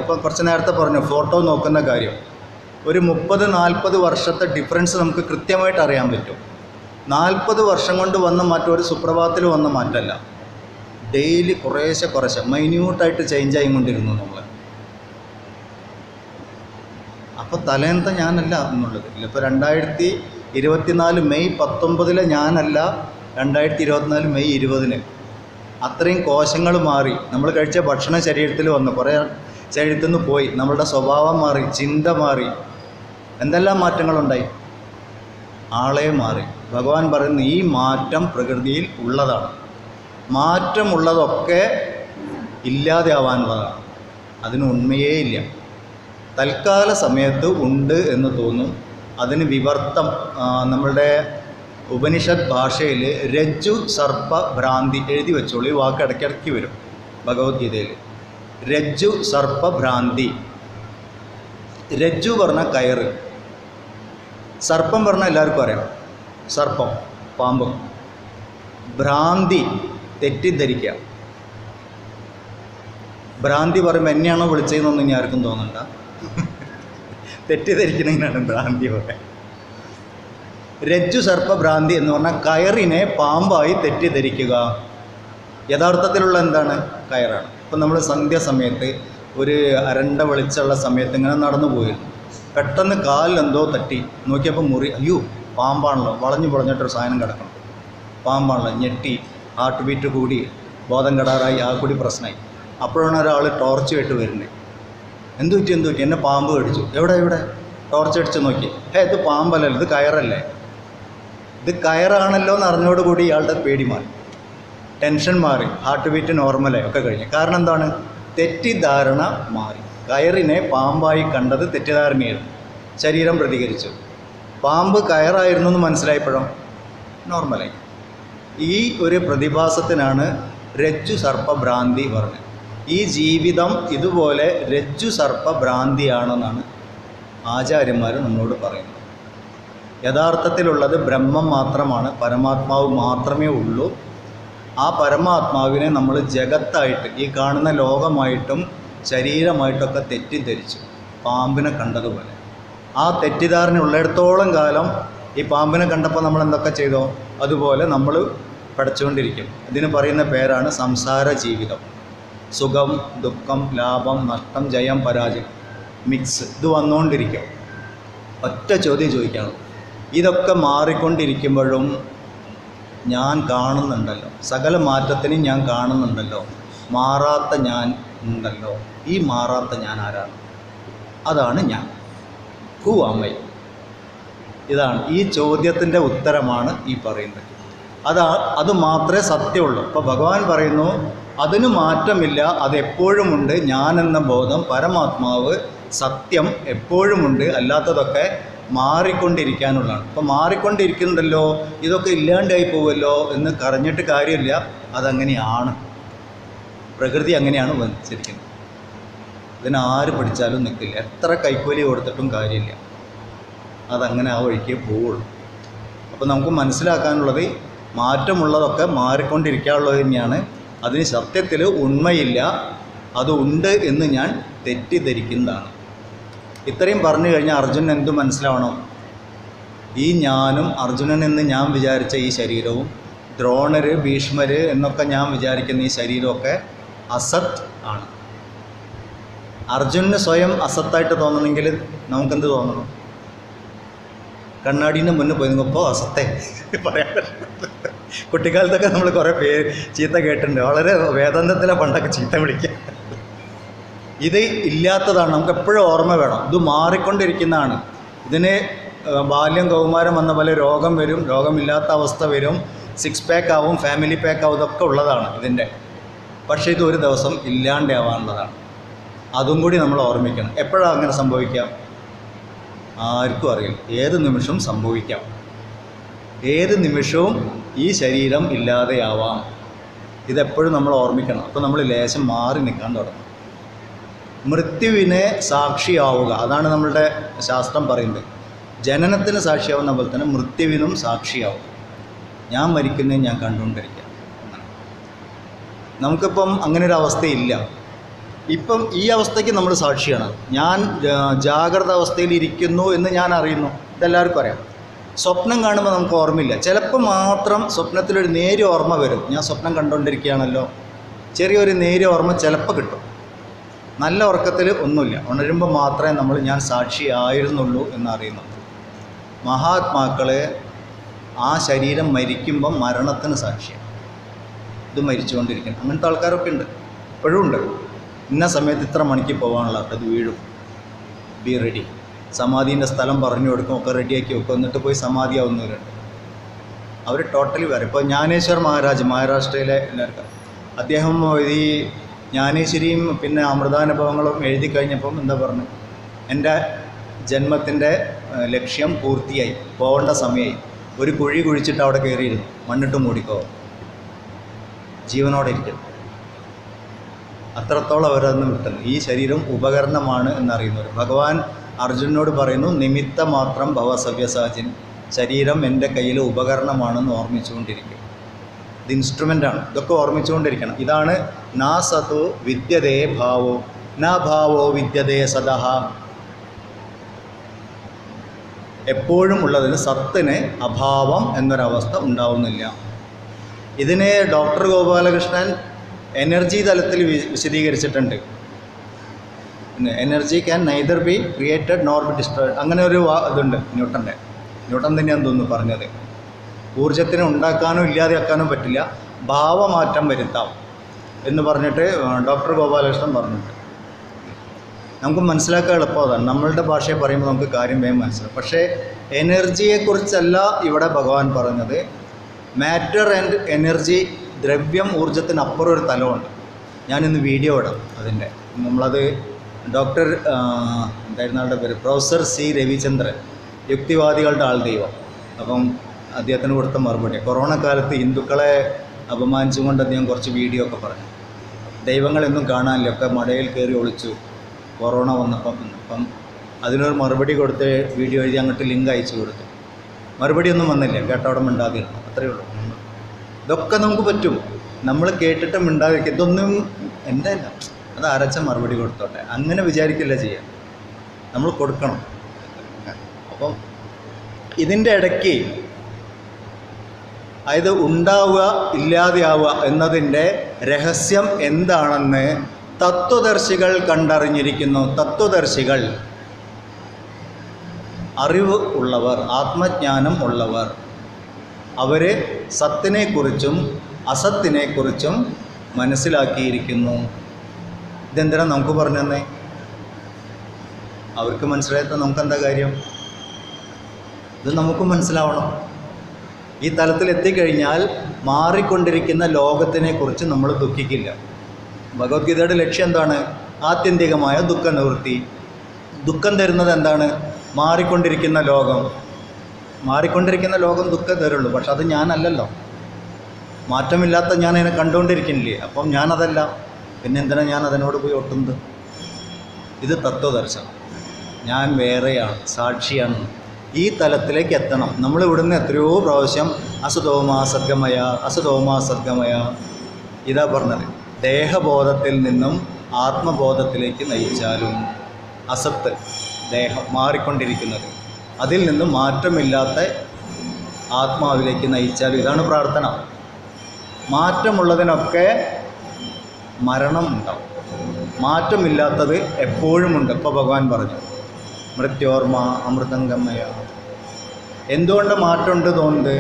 കുറച്ച് നേരത്തെ പറഞ്ഞു ഫോട്ടോ നോക്കുന്ന കാര്യം. ഒരു 30-40 വർഷത്തെ ഡിഫറൻസ് നമുക്ക് കൃത്യമായിട്ട് അറിയാൻ പറ്റും. 40 വർഷം കൊണ്ട് വന്ന മാറ്റം ഒരു സുപ്രഭാതത്തിൽ വന്ന മാറ്റമല്ല. ഡെയിലി കുറേശ്ശെ മൈന്യൂട്ടായിട്ട് ചേഞ്ച് ആയിക്കൊണ്ടിരുന്നു നമ്മൾ. അപ്പോൾ തലേന്നത്തെ ഞാനല്ല എന്നുള്ളത് ഇല്ല. ഇപ്പോൾ 2024 മെയ് 19 ഞാനല്ല 2024 മെയ് 20. അത്രയും കോശങ്ങൾ മാറി. നമ്മൾ കഴിച്ച ഭക്ഷണം ശരീരത്തിൽ വന്നു, കുറേ ശരീരത്തിൽ നിന്ന് പോയി. നമ്മളുടെ സ്വഭാവം മാറി, ചിന്ത മാറി, എന്തെല്ലാം മാറ്റങ്ങളുണ്ടായി. ആളെ മാറി. ഭഗവാൻ പറയുന്ന ഈ മാറ്റം പ്രകൃതിയിൽ ഉള്ളതാണ്. മാറ്റമുള്ളതൊക്കെ ഇല്ലാതെ ആവാനുള്ളതാണ്. അതിന് ഉണ്മയേ ഇല്ല. തൽക്കാല സമയത്ത് ഉണ്ട് എന്ന് തോന്നും. അതിന് വിവർത്തം നമ്മളുടെ ഉപനിഷത്ത് ഭാഷയിൽ രജ്ജു സർപ്പ ഭ്രാന്തി എഴുതി വെച്ചോളൂ. ഈ വാക്ക് ഇടയ്ക്കിടയ്ക്ക് വരും ഭഗവത്ഗീതയിൽ. രജ്ജു സർപ്പ ഭ്രാന്തി. രജ്ജു പറഞ്ഞാൽ കയറ്, സർപ്പം പറഞ്ഞാൽ എല്ലാവർക്കും അറിയാം, സർപ്പം പാമ്പ്. ഭ്രാന്തി തെറ്റിദ്ധരിക്കുക. ഭ്രാന്തി പറയുമ്പോൾ എന്നെയാണോ വിളിച്ചതെന്നൊന്നും ഇനി ആർക്കും തോന്നണ്ട. തെറ്റിദ്ധരിക്കണമെന്നാണ് ഭ്രാന്തി പറയാൻ. രജ്ജു സർപ്പഭ്രാന്തി എന്ന് പറഞ്ഞാൽ കയറിനെ പാമ്പായി തെറ്റിദ്ധരിക്കുക. യഥാർത്ഥത്തിലുള്ള എന്താണ്? കയറാണ്. ഇപ്പം നമ്മൾ സന്ധ്യാസമയത്ത് ഒരു അരണ്ട വെളിച്ചുള്ള സമയത്ത് ഇങ്ങനെ നടന്നു പോയിരുന്നു. പെട്ടെന്ന് കാലിലെന്തോ തട്ടി നോക്കിയപ്പോൾ മുറി, അയ്യോ പാമ്പാണല്ലോ, വളഞ്ഞു പൊളഞ്ഞിട്ടൊരു സാധനം കിടക്കണം, പാമ്പാണല്ലോ. ഞെട്ടി, ഹാർട്ട് ബീറ്റ് കൂടി, ബോധം കെടാറായി, ആ കൂടി പ്രശ്നമായി. അപ്പോഴാണ് ഒരാൾ ടോർച്ച് ആയിട്ട് വരുന്നത്. എന്തു പറ്റി? എന്നെ പാമ്പ് കടിച്ചു. എവിടെ? ടോർച്ച് അടിച്ച് നോക്കി, ഇത് പാമ്പല്ലല്ലോ, ഇത് കയറല്ലേ. ഇത് കയറാണല്ലോ എന്ന് അറിഞ്ഞോടുകൂടി ഇയാളുടെ പേടി മാറി, ടെൻഷൻ മാറി, ഹാർട്ട് ബീറ്റ് നോർമലായി ഒക്കെ കഴിഞ്ഞു. കാരണം എന്താണ്? തെറ്റിദ്ധാരണ മാറി. കയറിനെ പാമ്പായി കണ്ടത് തെറ്റിദ്ധാരണയായിരുന്നു. ശരീരം പ്രതികരിച്ചു. പാമ്പ് കയറായിരുന്നു എന്ന് മനസ്സിലായപ്പോഴും നോർമലായി. ഈ ഒരു പ്രതിഭാസത്തിനാണ് രജ്ജു സർപ്പഭ്രാന്തി പറഞ്ഞത്. ഈ ജീവിതം ഇതുപോലെ രജ്ജു സർപ്പഭ്രാന്തിയാണെന്നാണ് ആചാര്യന്മാർ നമ്മളോട് പറയുന്നത്. യഥാർത്ഥത്തിലുള്ളത് ബ്രഹ്മം മാത്രമാണ്, പരമാത്മാവ് മാത്രമേ ഉള്ളൂ. ആ പരമാത്മാവിനെ നമ്മൾ ജഗത്തായിട്ട്, ഈ കാണുന്ന ലോകമായിട്ടും ശരീരമായിട്ടൊക്കെ തെറ്റിദ്ധരിച്ചു, പാമ്പിനെ കണ്ടതുപോലെ. ആ തെറ്റിദ്ധാരണ ഉള്ളിടത്തോളം കാലം ഈ പാമ്പിനെ കണ്ടപ്പോൾ നമ്മൾ എന്തൊക്കെ ചെയ്തോ അതുപോലെ നമ്മൾ പഠിച്ചുകൊണ്ടിരിക്കും. ഇതിന് പറയുന്ന പേരാണ് സംസാര ജീവിതം. സുഖം, ദുഃഖം, ലാഭം, നഷ്ടം, ജയം, പരാജയം, മിക്സ്, ഇത് വന്നുകൊണ്ടിരിക്കും. ഒറ്റ ചോദ്യം ചോദിക്കണം, ഇതൊക്കെ മാറിക്കൊണ്ടിരിക്കുമ്പോഴും ഞാൻ കാണുന്നുണ്ടല്ലോ, സകല മാറ്റത്തിനും ഞാൻ കാണുന്നുണ്ടല്ലോ, മാറാത്ത ഞാൻ ഉണ്ടല്ലോ. ഈ മാറാത്ത ഞാൻ ആരാണ്? അതാണ് ഞാൻ. Who am I? ഇതാണ് ഈ ചോദ്യത്തിൻ്റെ ഉത്തരമാണ് ഈ പറയുന്നത്. അത് മാത്രമേ സത്യമുള്ളൂ. ഇപ്പോൾ ഭഗവാൻ പറയുന്നു അതിന് മാറ്റമില്ല, അതെപ്പോഴുമുണ്ട്. ഞാനെന്ന ബോധം, പരമാത്മാവ്, സത്യം എപ്പോഴുമുണ്ട്. അല്ലാത്തതൊക്കെ മാറിക്കൊണ്ടിരിക്കാനുള്ളതാണ്. ഇപ്പോൾ മാറിക്കൊണ്ടിരിക്കുന്നുണ്ടല്ലോ, ഇതൊക്കെ ഇല്ലാണ്ടായി പോവുമല്ലോ എന്ന് കരഞ്ഞിട്ട് കാര്യമില്ല. അതങ്ങനെയാണ്, പ്രകൃതി അങ്ങനെയാണ് വച്ചിരിക്കുന്നത്. ഇതിനാര് പഠിച്ചാലും നിൽക്കില്ല, എത്ര കൈക്കൂലി കൊടുത്തിട്ടും കാര്യമില്ല, അതങ്ങനെ ആ വഴിക്കേ പോവുള്ളൂ. അപ്പോൾ നമുക്ക് മനസ്സിലാക്കാനുള്ളത് മാറ്റമുള്ളതൊക്കെ മാറിക്കൊണ്ടിരിക്കാനുള്ളത് തന്നെയാണ്. അതിന് സത്യത്തിൽ ഉണ്മയില്ല, അത് ഉണ്ട് എന്ന് ഞാൻ തെറ്റിദ്ധരിക്കുന്നതാണ്. ഇത്രയും പറഞ്ഞു കഴിഞ്ഞാൽ അർജുനൻ എന്തു മനസ്സിലാവണം? ഈ ഞാനും അർജുനൻ എന്ന് ഞാൻ വിചാരിച്ച ഈ ശരീരവും, ദ്രോണർ, ഭീഷ്മർ എന്നൊക്കെ ഞാൻ വിചാരിക്കുന്ന ഈ ശരീരമൊക്കെ അസത് ആണ്. അർജുനന് സ്വയം അസത്തായിട്ട് തോന്നണമെങ്കിൽ നമുക്കെന്ത് തോന്നണം? കണ്ണാടീൻ്റെ മുന്നിൽ പോയി നോക്കുമ്പോൾ അസത്തെ പറയാൻ പറ്റും. കുട്ടിക്കാലത്തൊക്കെ നമ്മൾ കുറേ പേര് ചീത്ത കേട്ടിട്ടുണ്ട്. വളരെ വേദാന്തത്തിലെ പണ്ടൊക്കെ ചീത്ത വിളിക്കുക. ഇത് ഇല്ലാത്തതാണ്, നമുക്ക് എപ്പോഴും ഓർമ്മ വേണം. ഇത് മാറിക്കൊണ്ടിരിക്കുന്നതാണ്. ഇതിന് ബാല്യം, കൗമാരം വന്ന പോലെ രോഗം വരും, രോഗമില്ലാത്ത അവസ്ഥ വരും, 6 പാക്ക് ആവും, ഫാമിലി പാക്ക് ആവും, ഇതൊക്കെ ഉള്ളതാണ് ഇതിൻ്റെ. പക്ഷേ ഇത് ഒരു ദിവസം ഇല്ലാണ്ടാവാനുള്ളതാണ്. അതും കൂടി നമ്മൾ ഓർമ്മിക്കണം. എപ്പോഴാണ് അങ്ങനെ സംഭവിക്കാം? ആർക്കും അറിയില്ല. ഏത് നിമിഷവും സംഭവിക്കാം. ഏത് നിമിഷവും ഈ ശരീരം ഇല്ലാതെയാവാം. ഇതെപ്പോഴും നമ്മൾ ഓർമ്മിക്കണം. അപ്പോൾ നമ്മൾ ലേശം മാറി നിൽക്കാൻ തുടങ്ങും. മൃത്യുവിനെ സാക്ഷിയാവുക, അതാണ് നമ്മളുടെ ശാസ്ത്രം പറയുന്നത്. ജനനത്തിന് സാക്ഷിയാവുന്ന പോലെ തന്നെ മൃത്യുവിനും സാക്ഷിയാവുക. ഞാൻ മരിക്കുന്നത് ഞാൻ കണ്ടുകൊണ്ടിരിക്കുക. നമുക്കിപ്പം അങ്ങനെ ഒരു അവസ്ഥയില്ല. ഇപ്പം ഈ അവസ്ഥയ്ക്ക് നമ്മൾ സാക്ഷിയാണ്. ഞാൻ ജാഗ്രത അവസ്ഥയിൽ ഇരിക്കുന്നു എന്ന് ഞാൻ അറിയുന്നു, ഇതെല്ലാവർക്കും അറിയാം. സ്വപ്നം കാണുമ്പോൾ നമുക്ക് ഓർമ്മയില്ല. ചിലപ്പോൾ മാത്രം സ്വപ്നത്തിലൊരു നേരിയ ഓർമ്മ വരും. ഞാൻ സ്വപ്നം കണ്ടുകൊണ്ടിരിക്കുകയാണല്ലോ, ചെറിയൊരു നേരിയ ഓർമ്മ ചിലപ്പോൾ കിട്ടും. നല്ല ഉറക്കത്തിൽ ഒന്നുമില്ല. ഉണരുമ്പോൾ മാത്രമേ നമ്മൾ ഞാൻ സാക്ഷിയായിരുന്നുള്ളൂ എന്നറിയുന്നു. മഹാത്മാക്കളെ ആ ശരീരം മരിക്കുമ്പം മരണത്തിന് സാക്ഷിയാണ്. ഇത് മരിച്ചുകൊണ്ടിരിക്കണം. അങ്ങനത്തെ ആൾക്കാരൊക്കെ ഉണ്ട്, ഇപ്പോഴും ഉണ്ട്. ഇന്ന സമയത്ത് ഇത്ര മണിക്ക് പോകാനുള്ള അത് വീഴും, ബി റെഡി. സമാധീൻ്റെ സ്ഥലം പറഞ്ഞു കൊടുക്കും, ഒക്കെ റെഡിയാക്കി വെക്കും. എന്നിട്ട് പോയി സമാധിയാവുന്നവരുണ്ട്. അവർ ടോട്ടലി വേറെ. ഇപ്പോൾ ജ്ഞാനേശ്വർ മഹാരാജ്, മഹാരാഷ്ട്രയിലെ എല്ലാവർക്കും, അദ്ദേഹം ഈ ജ്ഞാനേശ്വരിയും പിന്നെ അമൃതാനുഭവങ്ങളും എഴുതി കഴിഞ്ഞപ്പം എന്താ പറഞ്ഞു? എൻ്റെ ജന്മത്തിൻ്റെ ലക്ഷ്യം പൂർത്തിയായി, പോകേണ്ട സമയമായി. ഒരു കുഴി കുഴിച്ചിട്ട് അവിടെ കയറിയിരുന്നു, മണ്ണിട്ട് മൂടിക്കോ, ജീവനോടെ ഇരിക്കും. അത്രത്തോളം അവരതൊന്നും വിട്ടുന്നു. ഈ ശരീരം ഉപകരണമാണ് എന്നറിയുന്നവർ. ഭഗവാൻ അർജുനനോട് പറയുന്നു, നിമിത്ത മാത്രം ഭവസവ്യസാചിൻ, ശരീരം എൻ്റെ കയ്യിൽ ഉപകരണമാണെന്ന് ഓർമ്മിച്ചുകൊണ്ടിരിക്കും. ഇത് ഇൻസ്ട്രുമെൻ്റാണ്. ഇതൊക്കെ ഓർമ്മിച്ചുകൊണ്ടിരിക്കണം. ഇതാണ് നാ സതു വിദ്യതേ ഭാവോ നാ ഭാവോ വിദ്യതേ സദഹ. എപ്പോഴും ഉള്ളതിന് സത്തിന് അഭാവം എന്നൊരവസ്ഥ ഉണ്ടാവുന്നില്ല. ഇതിനെ ഡോക്ടർ ഗോപാലകൃഷ്ണൻ എനർജി തലത്തിൽ വിശദീകരിച്ചിട്ടുണ്ട്. Energy can neither be created nor B destroyed, അങ്ങനെ ഒരു ഇതുണ്ട് ന്യൂട്ടൺ തന്നെയാണ് തോന്നുന്നു പറഞ്ഞത്. ഊർജത്തിനെ ഉണ്ടാക്കാനോ ഇല്ലാതെയാക്കാനോ പറ്റില്ല, ഭാവമാറ്റം വരുത്താം എന്ന് പറഞ്ഞിട്ട് ഡോക്ടർ ഗോപാലകൃഷ്ണൻ പറഞ്ഞിട്ടുണ്ട്. നമുക്ക് മനസ്സിലാക്കാൻ എളുപ്പം അതാണ്. നമ്മളുടെ ഭാഷയെ പറയുമ്പോൾ നമുക്ക് കാര്യം വേഗം മനസ്സിലാവും. പക്ഷേ എനർജിയെക്കുറിച്ചല്ല ഇവിടെ ഭഗവാൻ പറഞ്ഞത്. മാറ്റർ ആൻഡ് എനർജി, ദ്രവ്യം ഊർജത്തിനപ്പുറം ഒരു തലമുണ്ട്. ഞാനിന്ന് വീഡിയോ ഇടാം അതിൻ്റെ. നമ്മളത് ഡോക്ടർ എന്തായിരുന്നു ആളുടെ പേര്, പ്രൊഫസർ സി രവിചന്ദ്രൻ, യുക്തിവാദികളുടെ ആൾ ദൈവം. അപ്പം അദ്ദേഹത്തിന് കൊടുത്ത മറുപടി, കൊറോണ കാലത്ത് ഹിന്ദുക്കളെ അപമാനിച്ചുകൊണ്ട് അദ്ദേഹം കുറച്ച് വീഡിയോ ഒക്കെ പറഞ്ഞു. ദൈവങ്ങളെന്നും കാണാനില്ല, ഒക്കെ മടയിൽ കയറി ഒളിച്ചു കൊറോണ വന്നപ്പം. അപ്പം അതിനൊരു മറുപടി കൊടുത്ത് വീഡിയോ എഴുതി അങ്ങോട്ട് ലിങ്ക് അയച്ചു കൊടുത്തു. മറുപടിയൊന്നും വന്നില്ല, കേട്ടവിടെ മിണ്ടാതിരുന്നു, അത്രയേ ഉള്ളൂ. ഇതൊക്കെ നമുക്ക് പറ്റും, നമ്മൾ കേട്ടിട്ട് മിണ്ടാതിരിക്കും. ഇതൊന്നും എൻ്റെ അല്ല, അത് അരച്ച മറുപടി കൊടുത്തോട്ടെ, അങ്ങനെ വിചാരിക്കില്ല ചെയ്യാം, നമ്മൾ കൊടുക്കണം. അപ്പം ഇതിൻ്റെ ഇടയ്ക്ക് അതായത് ഉണ്ടാവുക ഇല്ലാതെയാവുക എന്നതിൻ്റെ രഹസ്യം എന്താണെന്ന് തത്വദർശികൾ കണ്ടറിഞ്ഞിരിക്കുന്നു. തത്വദർശികൾ, അറിവ് ഉള്ളവർ, ആത്മജ്ഞാനം ഉള്ളവർ, അവർ സത്തിനെക്കുറിച്ചും അസത്തിനെക്കുറിച്ചും മനസ്സിലാക്കിയിരിക്കുന്നു. ഇതെന്തിനാ നമുക്ക് പറഞ്ഞു തന്നെ? അവർക്ക് മനസ്സിലായപ്പോൾ നമുക്കെന്താ കാര്യം? ഇത് നമുക്ക് മനസ്സിലാവണം. ഈ തലത്തിൽ എത്തിക്കഴിഞ്ഞാൽ മാറിക്കൊണ്ടിരിക്കുന്ന ലോകത്തിനെക്കുറിച്ച് നമ്മൾ ദുഃഖിക്കില്ല. ഭഗവത്ഗീതയുടെ ലക്ഷ്യം എന്താണ്? ആത്യന്തികമായ ദുഃഖ നിവൃത്തി. ദുഃഖം തരുന്നത് എന്താണ്? മാറിക്കൊണ്ടിരിക്കുന്ന ലോകം. മാറിക്കൊണ്ടിരിക്കുന്ന ലോകം ദുഃഖം തരുള്ളൂ. പക്ഷെ അത് ഞാനല്ലല്ലോ, മാറ്റമില്ലാത്ത ഞാൻ അതിനെ കണ്ടുകൊണ്ടിരിക്കുന്നില്ലേ. അപ്പം ഞാനതല്ല, പിന്നെ എന്തിനാണ് ഞാൻ അതിനോട് പോയി ഒട്ടുന്നത്? ഇത് തത്വദർശനം. ഞാൻ വേറെയാണ്, സാക്ഷിയാണ്. ഈ തലത്തിലേക്ക് എത്തണം. നമ്മൾ ഇവിടുന്ന് എത്രയോ പ്രാവശ്യം അസതോമാ സദ്ഗമയ, അസതോമാ സദ്ഗമയ, ഇതാ പറഞ്ഞത്. ദേഹബോധത്തിൽ നിന്നും ആത്മബോധത്തിലേക്ക് നയിച്ചാലും, അസത്ത് ദേഹം മാറിക്കൊണ്ടിരിക്കുന്നത്, അതിൽ നിന്നും മാറ്റമില്ലാത്ത ആത്മാവിലേക്ക് നയിച്ചാലും, ഇതാണ് പ്രാർത്ഥന. മാറ്റമുള്ളതിനൊക്കെ മരണം ഉണ്ടാവും, മാറ്റമില്ലാത്തത് എപ്പോഴുമുണ്ട്. ഇപ്പോൾ ഭഗവാൻ പറഞ്ഞു മൃത്യോർമ്മ അമൃതംഗമയ. എന്തുകൊണ്ട് മാറ്റമുണ്ട് തോന്നുന്നത്?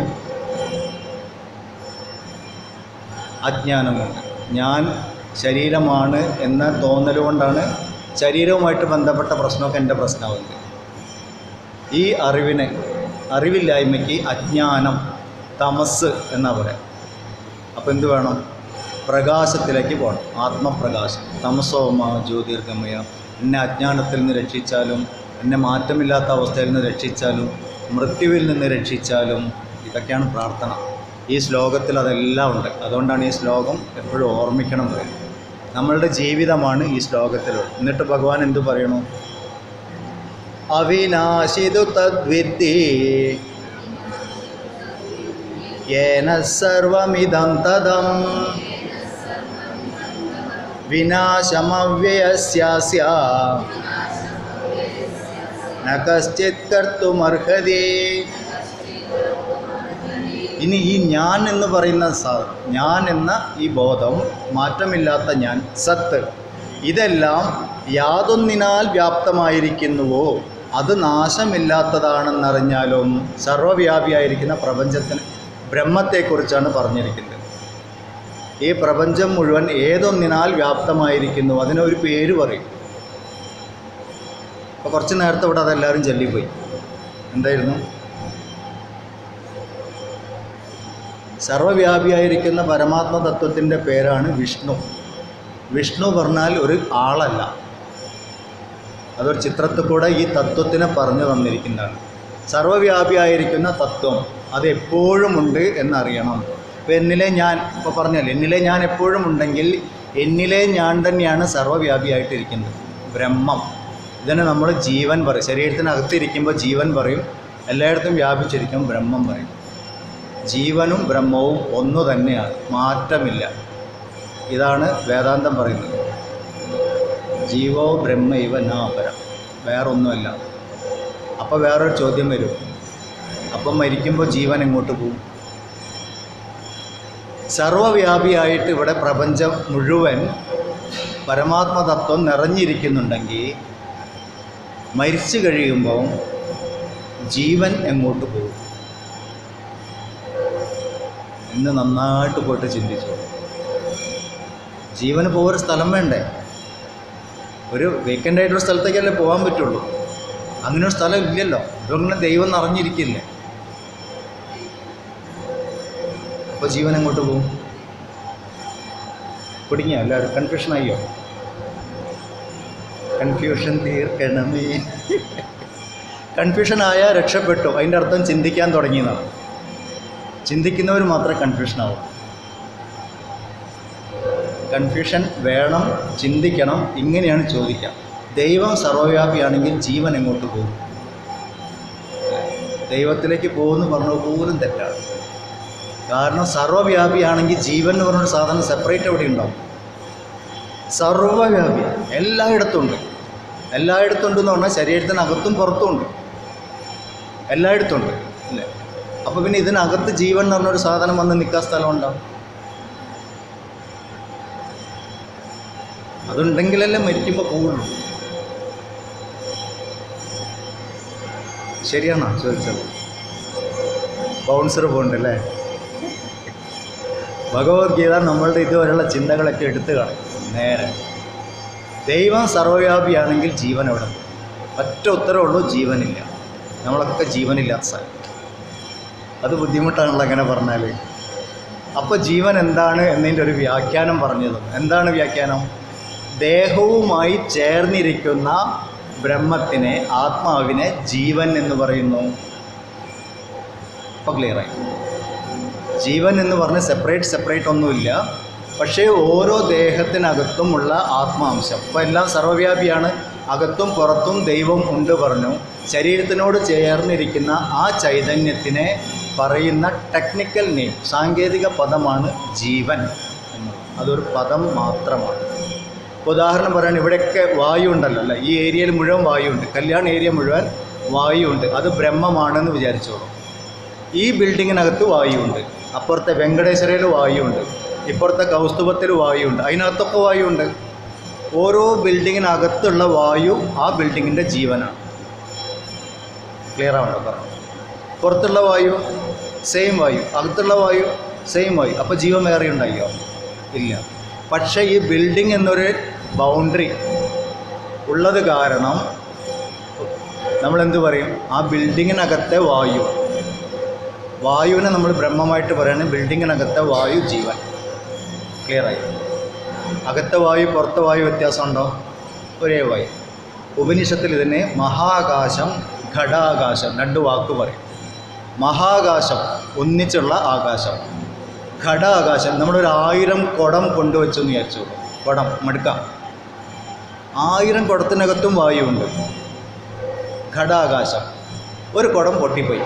അജ്ഞാനമുണ്ട്. ഞാൻ ശരീരമാണ് എന്ന തോന്നൽ കൊണ്ടാണ് ശരീരവുമായിട്ട് ബന്ധപ്പെട്ട പ്രശ്നമൊക്കെ എൻ്റെ പ്രശ്നമാകുന്നത്. ഈ അറിവില്ലായ്മയ്ക്ക് അജ്ഞാനം, തമസ് എന്നാ പറയാം. അപ്പോൾ എന്ത് വേണം? പ്രകാശത്തിലേക്ക് പോകണം, ആത്മപ്രകാശം. തമസോമ ജ്യോതിർഗമയ. എന്നെ അജ്ഞാനത്തിൽ നിന്ന് രക്ഷിച്ചാലും, എന്നെ മാറ്റമില്ലാത്ത അവസ്ഥയിൽ നിന്ന് രക്ഷിച്ചാലും, മൃത്യുവിൽ നിന്ന് രക്ഷിച്ചാലും, ഇതൊക്കെയാണ് പ്രാർത്ഥന. ഈ ശ്ലോകത്തിൽ അതെല്ലാം ഉണ്ട്. അതുകൊണ്ടാണ് ഈ ശ്ലോകം എപ്പോഴും ഓർമ്മിക്കണം പറയുന്നത്. നമ്മളുടെ ജീവിതമാണ് ഈ ശ്ലോകത്തിലുള്ളത്. എന്നിട്ട് ഭഗവാൻ എന്തു പറയണു? അവിനാശിതു തദ്വിദ്ധി യേന സർവമിദം തദം വിനാശമവ്യയസ്യാസ്യ ന കശ്ചിത് കർത്തുമർഹതി. ഇനി ഈ ഞാൻ എന്ന് പറയുന്ന ഞാൻ എന്ന ഈ ബോധം, മാറ്റമില്ലാത്ത ഞാൻ, സത്ത്, ഇതെല്ലാം യാതൊന്നിനാൽ വ്യാപ്തമായിരിക്കുന്നുവോ അത് നാശമില്ലാത്തതാണെന്നറിഞ്ഞാലും സർവ്വവ്യാപിയായിരിക്കുന്ന പ്രപഞ്ചത്തിന്, ബ്രഹ്മത്തെക്കുറിച്ചാണ് പറഞ്ഞിരിക്കുന്നത്. ഈ പ്രപഞ്ചം മുഴുവൻ ഏതൊന്നിനാൽ വ്യാപ്തമായിരിക്കുന്നു, അതിനൊരു പേര് പറയും. അപ്പോൾ കുറച്ച് നേരത്തെ ഇവിടെ അതെല്ലാവരും ചൊല്ലിപ്പോയി. എന്തായിരുന്നു? സർവ്വവ്യാപിയായിരിക്കുന്ന പരമാത്മ തത്വത്തിൻ്റെ പേരാണ് വിഷ്ണു. വിഷ്ണു പറഞ്ഞാൽ ഒരു ആളല്ല, അതൊരു ചിത്രത്തിൽ കൂടെ ഈ തത്വത്തിനെ പറഞ്ഞു തന്നിരിക്കുന്നതാണ്. സർവ്വവ്യാപിയായിരിക്കുന്ന തത്വം അത് എപ്പോഴും ഉണ്ട് എന്നറിയണം. ഇപ്പോൾ എന്നിലെ ഞാൻ, ഇപ്പോൾ പറഞ്ഞാൽ എന്നിലെ ഞാൻ എപ്പോഴും ഉണ്ടെങ്കിൽ എന്നിലെ ഞാൻ തന്നെയാണ് സർവ്വവ്യാപിയായിട്ടിരിക്കുന്നത്, ബ്രഹ്മം. ഇതിനെ നമ്മൾ ജീവൻ പറയും. ശരീരത്തിനകത്തിരിക്കുമ്പോൾ ജീവൻ പറയും, എല്ലായിടത്തും വ്യാപിച്ചിരിക്കും ബ്രഹ്മം പറയും. ജീവനും ബ്രഹ്മവും ഒന്നു തന്നെയാണ്, മാറ്റമില്ല. ഇതാണ് വേദാന്തം പറയുന്നത്. ജീവോ ബ്രഹ്മൈവ നാപരം, വേറൊന്നുമല്ല. അപ്പോൾ അപ്പോൾ വേറൊരു ചോദ്യം വരും, അപ്പം മരിക്കുമ്പോൾ ജീവൻ എങ്ങോട്ട് പോകും? സർവവ്യാപിയായിട്ട് ഇവിടെ പ്രപഞ്ചം മുഴുവൻ പരമാത്മതത്വം നിറഞ്ഞിരിക്കുന്നുണ്ടെങ്കിൽ മരിച്ചു കഴിയുമ്പോൾ ജീവൻ എങ്ങോട്ട് പോകും എന്ന് നന്നായിട്ട് പോയിട്ട് ചിന്തിച്ചു. ജീവന് പോയൊരു സ്ഥലം വേണ്ടേ? ഒരു വേക്കൻ്റ് ആയിട്ടൊരു സ്ഥലത്തേക്കല്ലേ പോകാൻ പറ്റുള്ളൂ. അങ്ങനെ ഒരു സ്ഥലം ഇല്ലല്ലോ. ഇതൊന്നും ദൈവം നിറഞ്ഞിരിക്കില്ലേ? അപ്പോൾ ജീവൻ എങ്ങോട്ട് പോകും? കുടുങ്ങിയോ എല്ലാവരും? കൺഫ്യൂഷനായോ? കൺഫ്യൂഷൻ തീർക്കണമേ. കൺഫ്യൂഷനായാൽ രക്ഷപ്പെട്ടു. അതിൻ്റെ അർത്ഥം ചിന്തിക്കാൻ തുടങ്ങിയതാണ്. ചിന്തിക്കുന്നവർ മാത്രമേ കൺഫ്യൂഷനാവും. കൺഫ്യൂഷൻ വേണം, ചിന്തിക്കണം. ഇങ്ങനെയാണ് ചോദിക്കാം, ദൈവം സർവ്വവ്യാപിയാണെങ്കിൽ ജീവൻ എങ്ങോട്ട് പോകും? ദൈവത്തിലേക്ക് പോകുമെന്ന് പറഞ്ഞത് പോലും തെറ്റാണ്. കാരണം സർവ്വവ്യാപിയാണെങ്കിൽ ജീവൻ എന്ന് പറഞ്ഞൊരു സാധനം സെപ്പറേറ്റ് എവിടെ ഉണ്ടാവും? സർവ്വവ്യാപി എല്ലായിടത്തും ഉണ്ട്. എല്ലായിടത്തും ഉണ്ടെന്ന് പറഞ്ഞാൽ ശരീരത്തിനകത്തും പുറത്തുമുണ്ട്, എല്ലായിടത്തും ഉണ്ട് അല്ലേ? അപ്പോൾ പിന്നെ ഇതിനകത്ത് ജീവൻ എന്ന് പറഞ്ഞൊരു സാധനം വന്ന് നിൽക്കാൻ സ്ഥലം ഉണ്ടാവും. അതുണ്ടെങ്കിലല്ലേ മരിക്കുമ്പോൾ പോകുള്ളൂ. ശരിയാണോ ചോദിച്ചത്? ബൗൺസർ പോകണ്ടല്ലേ? ഭഗവത്ഗീത നമ്മളുടെ ഇതുവരെയുള്ള ചിന്തകളൊക്കെ എടുത്തു കളയും. നേരെ ദൈവം സർവ്വവ്യാപിയാണെങ്കിൽ ജീവൻ എവിടെ? ഒറ്റ ഉത്തരവുള്ളൂ, ജീവനില്ല. നമ്മളൊക്കെ ജീവനില്ലാത്ത സ്ഥലം. അത് ബുദ്ധിമുട്ടാണല്ലോ അങ്ങനെ പറഞ്ഞാൽ. അപ്പോൾ ജീവൻ എന്താണ് എന്നതിൻ്റെ ഒരു വ്യാഖ്യാനം പറഞ്ഞത്. എന്താണ് വ്യാഖ്യാനം? ദേഹവുമായി ചേർന്നിരിക്കുന്ന ബ്രഹ്മത്തിനെ, ആത്മാവിനെ ജീവൻ എന്ന് പറയുന്നു. അപ്പോൾ ക്ലിയറായി. ജീവൻ എന്ന് പറഞ്ഞ് സെപ്പറേറ്റ് ഒന്നുമില്ല. പക്ഷേ ഓരോ ദേഹത്തിനകത്തുമുള്ള ആത്മാംശം, ഇപ്പോൾ എല്ലാം സർവ്വവ്യാപിയാണ്, അകത്തും പുറത്തും ദൈവം ഉണ്ട് പറഞ്ഞു. ശരീരത്തിനോട് ചേർന്നിരിക്കുന്ന ആ ചൈതന്യത്തിനെ പറയുന്ന ടെക്നിക്കൽ നെയിം, സാങ്കേതിക പദമാണ് ജീവൻ എന്ന്. അതൊരു പദം മാത്രമാണ്. ഉദാഹരണം പറയാൻ, ഇവിടെയൊക്കെ വായു ഉണ്ടല്ലോ അല്ലേ? ഈ ഏരിയയിൽ മുഴുവൻ വായുണ്ട്. കല്യാൺ ഏരിയ മുഴുവൻ വായുണ്ട്. അത് ബ്രഹ്മമാണെന്ന് വിചാരിച്ചോളൂ. ഈ ബിൽഡിങ്ങിനകത്ത് വായുണ്ട്, അപ്പുറത്തെ വെങ്കടേശ്വരയിൽ വായുണ്ട്, ഇപ്പുറത്തെ കൗസ്തുഭത്തിൽ വായുണ്ട്, അതിനകത്തൊക്കെ വായുണ്ട്. ഓരോ ബിൽഡിങ്ങിനകത്തുള്ള വായു ആ ബിൽഡിങ്ങിൻ്റെ ജീവനാണ്. ക്ലിയർ ആണല്ലോ പറഞ്ഞു? പുറത്തുള്ള വായു സെയിം വായു, അകത്തുള്ള വായു സെയിം വായു. അപ്പോൾ ജീവൻ വേറെ ഉണ്ടായോ? ഇല്ല. പക്ഷേ ഈ ബിൽഡിംഗ് എന്നൊരു ബൗണ്ടറി ഉള്ളത് കാരണം നമ്മളെന്ത് പറയും? ആ ബിൽഡിങ്ങിനകത്തെ വായുവിനെ നമ്മൾ ബ്രഹ്മമായിട്ട് പറയുകയാണെങ്കിൽ ബിൽഡിങ്ങിനകത്തെ വായു ജീവൻ. ക്ലിയറായി? അകത്തെ വായു പുറത്തെ വായു വ്യത്യാസമുണ്ടോ? ഒരേ വായു. ഉപനിഷത്തിൽ ഇതിനെ മഹാകാശം, ഘടാകാശം, രണ്ട് വാക്ക് പറയും. മഹാകാശം ഒന്നിച്ചുള്ള ആകാശം, ഘടാകാശം. നമ്മളൊരു 1000 കുടം കൊണ്ടുവച്ചെന്ന് വിചാരിച്ചു. കുടം മടുക്കാം. 1000 കുടത്തിനകത്തും വായുവുണ്ട്. ഘടാകാശം. ഒരു കുടം പൊട്ടിപ്പോയി,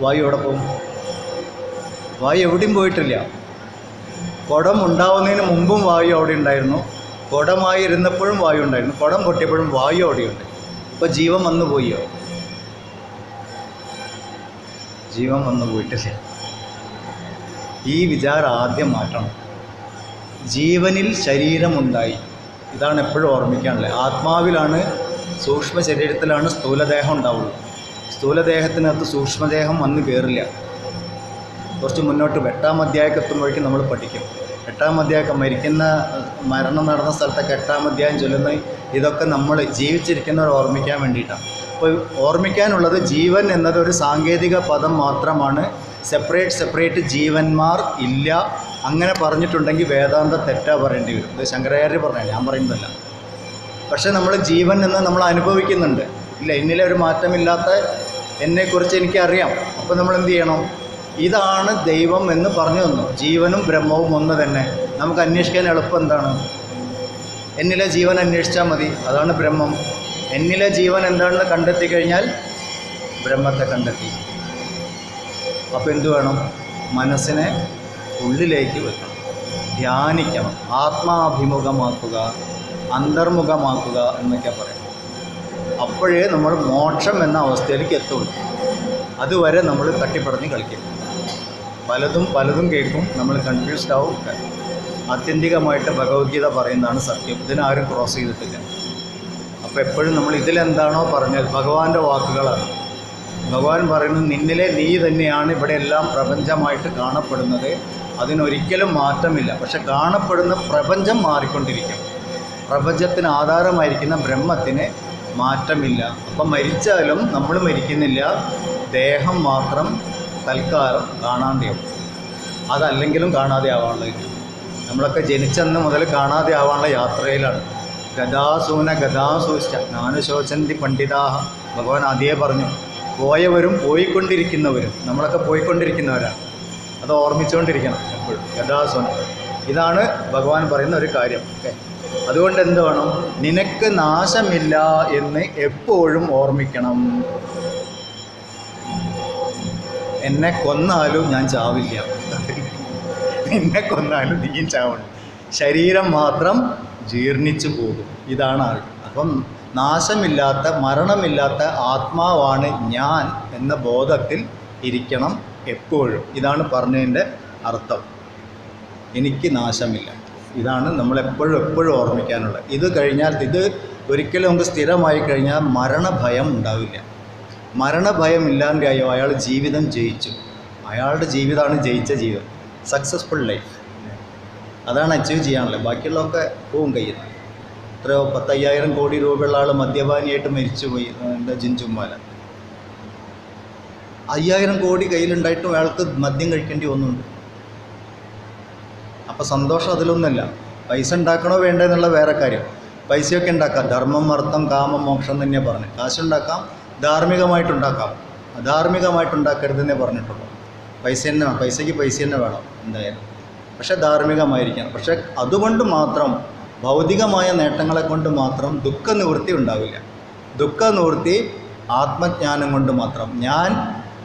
വായു എവിടെ പോകും? വായു എവിടെയും പോയിട്ടില്ല. കുടം ഉണ്ടാവുന്നതിന് മുമ്പും വായു അവിടെ ഉണ്ടായിരുന്നു, കുടമായി ഇരുന്നപ്പോഴും വായു ഉണ്ടായിരുന്നു, കുടം പൊട്ടിയപ്പോഴും വായു അവിടെയുണ്ട്. ഇപ്പോൾ ജീവൻ വന്നു പോയോ? ജീവൻ വന്നു പോയിട്ടില്ല. ഈ വിചാരം ആദ്യം മാറ്റണം. ജീവനിൽ ശരീരമുണ്ടായി. ഇതാണ് എപ്പോഴും ഓർമ്മിക്കാനുള്ളത്. ആത്മാവിലാണ്, സൂക്ഷ്മ ശരീരത്തിലാണ് സ്ഥൂലദേഹം ഉണ്ടാവുള്ളൂ. സ്ഥൂലദേഹത്തിനകത്ത് സൂക്ഷ്മദേഹം വന്ന് കയറില്ല. കുറച്ച് മുന്നോട്ട് 8-ാം അധ്യായം എത്തുമ്പോഴേക്കും നമ്മൾ പഠിക്കും. 8-ാം അധ്യായം മരണം നടന്ന സ്ഥലത്തൊക്കെ 8-ാം അധ്യായം ചൊല്ലുന്ന ഇതൊക്കെ നമ്മൾ ജീവിച്ചിരിക്കുന്നവർ ഓർമ്മിക്കാൻ വേണ്ടിയിട്ടാണ്. അപ്പോൾ ഓർമ്മിക്കാനുള്ളത് ജീവൻ എന്നതൊരു സാങ്കേതിക പദം മാത്രമാണ്. സെപ്പറേറ്റ് ജീവന്മാർ ഇല്ല. അങ്ങനെ പറഞ്ഞിട്ടുണ്ടെങ്കിൽ വേദാന്ത തെറ്റാ പറയേണ്ടി വരും. ഇത് ശങ്കരാചാര്യ പറഞ്ഞാൽ, ഞാൻ പറയുന്നതല്ല. പക്ഷേ നമ്മൾ ജീവൻ എന്ന് നമ്മൾ അനുഭവിക്കുന്നുണ്ട്. ഇല്ല, എന്നിലെ ഒരു മാറ്റമില്ലാത്ത എന്നെക്കുറിച്ച് എനിക്കറിയാം. അപ്പോൾ നമ്മൾ എന്ത് ചെയ്യണം? ഇതാണ് ദൈവം എന്ന് പറഞ്ഞു തന്നു. ജീവനും ബ്രഹ്മവും ഒന്ന് തന്നെ. നമുക്ക് അന്വേഷിക്കാൻ എളുപ്പം എന്താണ്? എന്നിലെ ജീവൻ അന്വേഷിച്ചാൽ മതി, അതാണ് ബ്രഹ്മം. എന്നിലെ ജീവൻ എന്താണെന്ന് കണ്ടെത്തി കഴിഞ്ഞാൽ ബ്രഹ്മത്തെ കണ്ടെത്തി. അപ്പോൾ എന്തു വേണം? മനസ്സിനെ ഉള്ളിലേക്ക് വെക്കണം, ധ്യാനിക്കണം, ആത്മാഭിമുഖമാക്കുക, അന്തർമുഖമാക്കുക എന്നൊക്കെ പറയും. അപ്പോഴേ നമ്മൾ മോക്ഷം എന്ന അവസ്ഥയിലേക്ക് എത്തുള്ളൂ. അതുവരെ നമ്മൾ തട്ടിപ്പടഞ്ഞ് കളിക്കും. പലതും കേൾക്കും, നമ്മൾ കൺഫ്യൂസ്ഡ് ആവും. ആത്യന്തികമായിട്ട് ഭഗവത്ഗീത പറയുന്നതാണ് സത്യം. ഇതിനാരും ക്രോസ് ചെയ്തിട്ടില്ല. അപ്പോൾ എപ്പോഴും നമ്മൾ ഇതിലെന്താണോ പറഞ്ഞത് ഭഗവാന്റെ വാക്കുകളാണ്. ഭഗവാൻ പറയുന്നത് നിന്നിലെ നീ തന്നെയാണ് ഇവിടെ എല്ലാം പ്രപഞ്ചമായിട്ട് കാണപ്പെടുന്നത്. അതിനൊരിക്കലും മാറ്റമില്ല. പക്ഷെ കാണപ്പെടുന്ന പ്രപഞ്ചം മാറിക്കൊണ്ടിരിക്കും. പ്രപഞ്ചത്തിന് ആധാരമായിരിക്കുന്ന ബ്രഹ്മത്തിന് മാറ്റമില്ല. അപ്പം മരിച്ചാലും നമ്മൾ മരിക്കുന്നില്ല. ദേഹം മാത്രം തൽക്കാലം കാണാതെയാവും. അതല്ലെങ്കിലും കാണാതെ ആവാനുള്ളത്. നമ്മളൊക്കെ ജനിച്ചെന്ന് മുതൽ കാണാതെ ആവാനുള്ള യാത്രയിലാണ്. ഗതാസൂന ഗതാസൂശ്ച ജ്ഞാനശോചന്തി പണ്ഡിതാഹ. ഭഗവാൻ ആദ്യമേ പറഞ്ഞു, പോയവരും പോയിക്കൊണ്ടിരിക്കുന്നവരും. നമ്മളൊക്കെ പോയിക്കൊണ്ടിരിക്കുന്നവരാണ്. അത് ഓർമ്മിച്ചുകൊണ്ടിരിക്കണം എപ്പോഴും. ഗതാസൂന ഇതാണ് ഭഗവാൻ പറയുന്ന ഒരു കാര്യം. ഓക്കെ, അതുകൊണ്ട് എന്ത് വേണം? നിനക്ക് നാശമില്ല എന്ന് എപ്പോഴും ഓർമ്മിക്കണം. എന്നെ കൊന്നാലും ഞാൻ ചാവില്ല. എന്നെ കൊന്നാലും നീയും ചാവണം. ശരീരം മാത്രം ജീർണിച്ചു പോകും. ഇതാണ് ആൾ. അപ്പം നാശമില്ലാത്ത മരണമില്ലാത്ത ആത്മാവാണ് ഞാൻ എന്ന ബോധത്തിൽ ഇരിക്കണം എപ്പോഴും. ഇതാണ് പറഞ്ഞതിൻ്റെ അർത്ഥം. എനിക്ക് നാശമില്ല. ഇതാണ് നമ്മളെപ്പോഴും ഓർമ്മിക്കാനുള്ളത്. ഇത് കഴിഞ്ഞാൽ, ഇത് ഒരിക്കലും നമുക്ക് സ്ഥിരമായി കഴിഞ്ഞാൽ മരണഭയം ഉണ്ടാവില്ല. മരണഭയം ഇല്ലാണ്ടായോ അയാൾ ജീവിതം ജയിച്ചു. അയാളുടെ ജീവിതമാണ് ജയിച്ച ജീവിതം, സക്സസ്ഫുൾ ലൈഫ്. അതാണ് അച്ചീവ് ചെയ്യാനുള്ളത്. ബാക്കിയുള്ളതൊക്കെ പോവും കയ്യിൽ. എത്രയോ 10,000 കോടി രൂപയുള്ള ആൾ മദ്യപാനിയായിട്ട് മരിച്ചുപോയി. എന്താ ജിൻചുമ്മാല 5,000 കോടി കയ്യിലുണ്ടായിട്ടും അയാൾക്ക് മദ്യം കഴിക്കേണ്ടി വന്നുണ്ട്. അപ്പോൾ സന്തോഷം അതിലൊന്നുമല്ല. പൈസ ഉണ്ടാക്കണോ വേണ്ടോ എന്നുള്ള വേറെ കാര്യം. പൈസയൊക്കെ ഉണ്ടാക്കാം. ധർമ്മം അർത്ഥം കാമം മോക്ഷം തന്നെ പറഞ്ഞു. കാശുണ്ടാക്കാം, ധാർമ്മികമായിട്ടുണ്ടാക്കാം. അധാർമികമായിട്ടുണ്ടാക്കരുതെന്നേ പറഞ്ഞിട്ടുള്ളൂ. പൈസയ്ക്ക് പൈസ തന്നെ വേണം എന്തായാലും. പക്ഷെ ധാർമ്മികമായിരിക്കണം. പക്ഷെ അതുകൊണ്ട് മാത്രം, ഭൗതികമായ നേട്ടങ്ങളെ കൊണ്ട് മാത്രം ദുഃഖനിവൃത്തി ഉണ്ടാവില്ല. ദുഃഖനിവൃത്തി ആത്മജ്ഞാനം കൊണ്ട് മാത്രം. ഞാൻ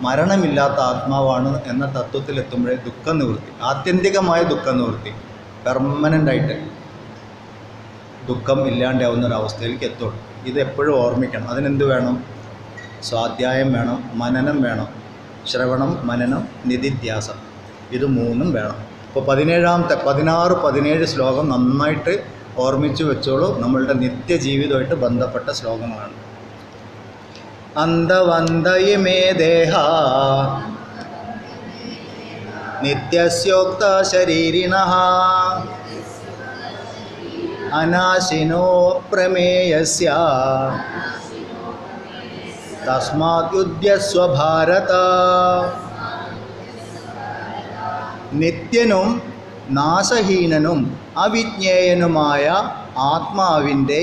മരണമില്ലാത്ത ആത്മാവാണ് എന്ന തത്വത്തിലെത്തുമ്പോഴേ ദുഃഖനിവൃത്തി, ആത്യന്തികമായ ദുഃഖനിവൃത്തി, പെർമനൻ്റായിട്ട് ദുഃഖം ഇല്ലാണ്ടാവുന്നൊരവസ്ഥയിലേക്ക് എത്തുള്ളൂ. ഇതെപ്പോഴും ഓർമ്മിക്കണം. അതിനെന്ത് വേണം? സ്വാധ്യായം വേണം, മനനം വേണം. ശ്രവണം, മനനം, നിധിധ്യാസം. ഇത് മൂന്നും വേണം. ഇപ്പോൾ 16-17 ശ്ലോകം നന്നായിട്ട് ഓർമ്മിച്ചു വെച്ചോളൂ. നമ്മളുടെ നിത്യജീവിതമായിട്ട് ബന്ധപ്പെട്ട ശ്ലോകങ്ങളാണ്. അന്തവന്തയമേ ദേഹ നിത്യസ്യോക്ത ശരീരിണഃ അനാശിനോ പ്രമേയസ്യ തസ്മാത് യുധ്യസ്വ ഭാരത. നിത്യനും നാശഹീനനും അവിജ്ഞേയനുമായ ആത്മാവിൻ്റെ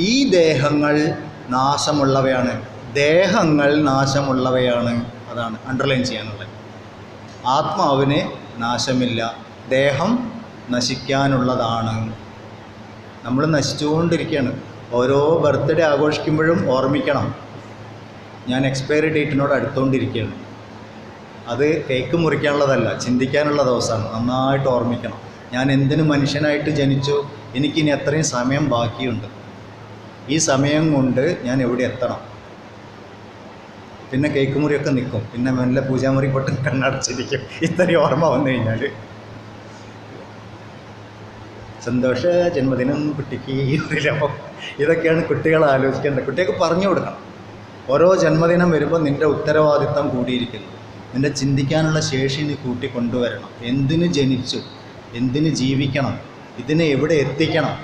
ഈ ദേഹങ്ങൾ നാശമുള്ളവയാണ്. ദേഹങ്ങൾ നാശമുള്ളവയാണ്. അതാണ് അണ്ടർലൈൻ ചെയ്യാനുള്ളത്. ആത്മാവിന് നാശമില്ല, ദേഹം നശിക്കാനുള്ളതാണ്. നമ്മൾ നശിച്ചുകൊണ്ടിരിക്കുകയാണ്. ഓരോ ബർത്ത്ഡേ ആഘോഷിക്കുമ്പോഴും ഓർമ്മിക്കണം, ഞാൻ എക്സ്പയറി ഡേറ്റിനോട് അടുത്തുകൊണ്ടിരിക്കുകയാണ്. അത് കേക്ക് മുറിക്കാനുള്ളതല്ല, ചിന്തിക്കാനുള്ള ദിവസമാണ്. നന്നായിട്ട് ഓർമ്മിക്കണം. ഞാൻ എന്തിനു മനുഷ്യനായിട്ട് ജനിച്ചു? എനിക്കിനി എത്രയും സമയം ബാക്കിയുണ്ട്. ഈ സമയം കൊണ്ട് ഞാൻ എവിടെ എത്തണം? പിന്നെ കേക്ക് മുറിയൊക്കെ നിൽക്കും. പിന്നെ മെല്ലെ പൂജാമുറി പൊട്ടും കണ്ണടച്ചിരിക്കും. ഇത്രയും ഓർമ്മ വന്നു കഴിഞ്ഞാൽ സന്തോഷ ജന്മദിനം കുട്ടിക്ക്. അപ്പോൾ ഇതൊക്കെയാണ് കുട്ടികൾ ആലോചിക്കേണ്ടത്. കുട്ടികൾക്ക് പറഞ്ഞു കൊടുക്കണം. ഓരോ ജന്മദിനം വരുമ്പോൾ നിൻ്റെ ഉത്തരവാദിത്തം കൂടിയിരിക്കുന്നു. നിൻ്റെ ചിന്തിക്കാനുള്ള ശേഷി നീ കൂട്ടിക്കൊണ്ടുവരണം. എന്തിന് ജനിച്ചു, എന്തിന് ജീവിക്കണം, ഇതിനെ എവിടെ എത്തിക്കണം,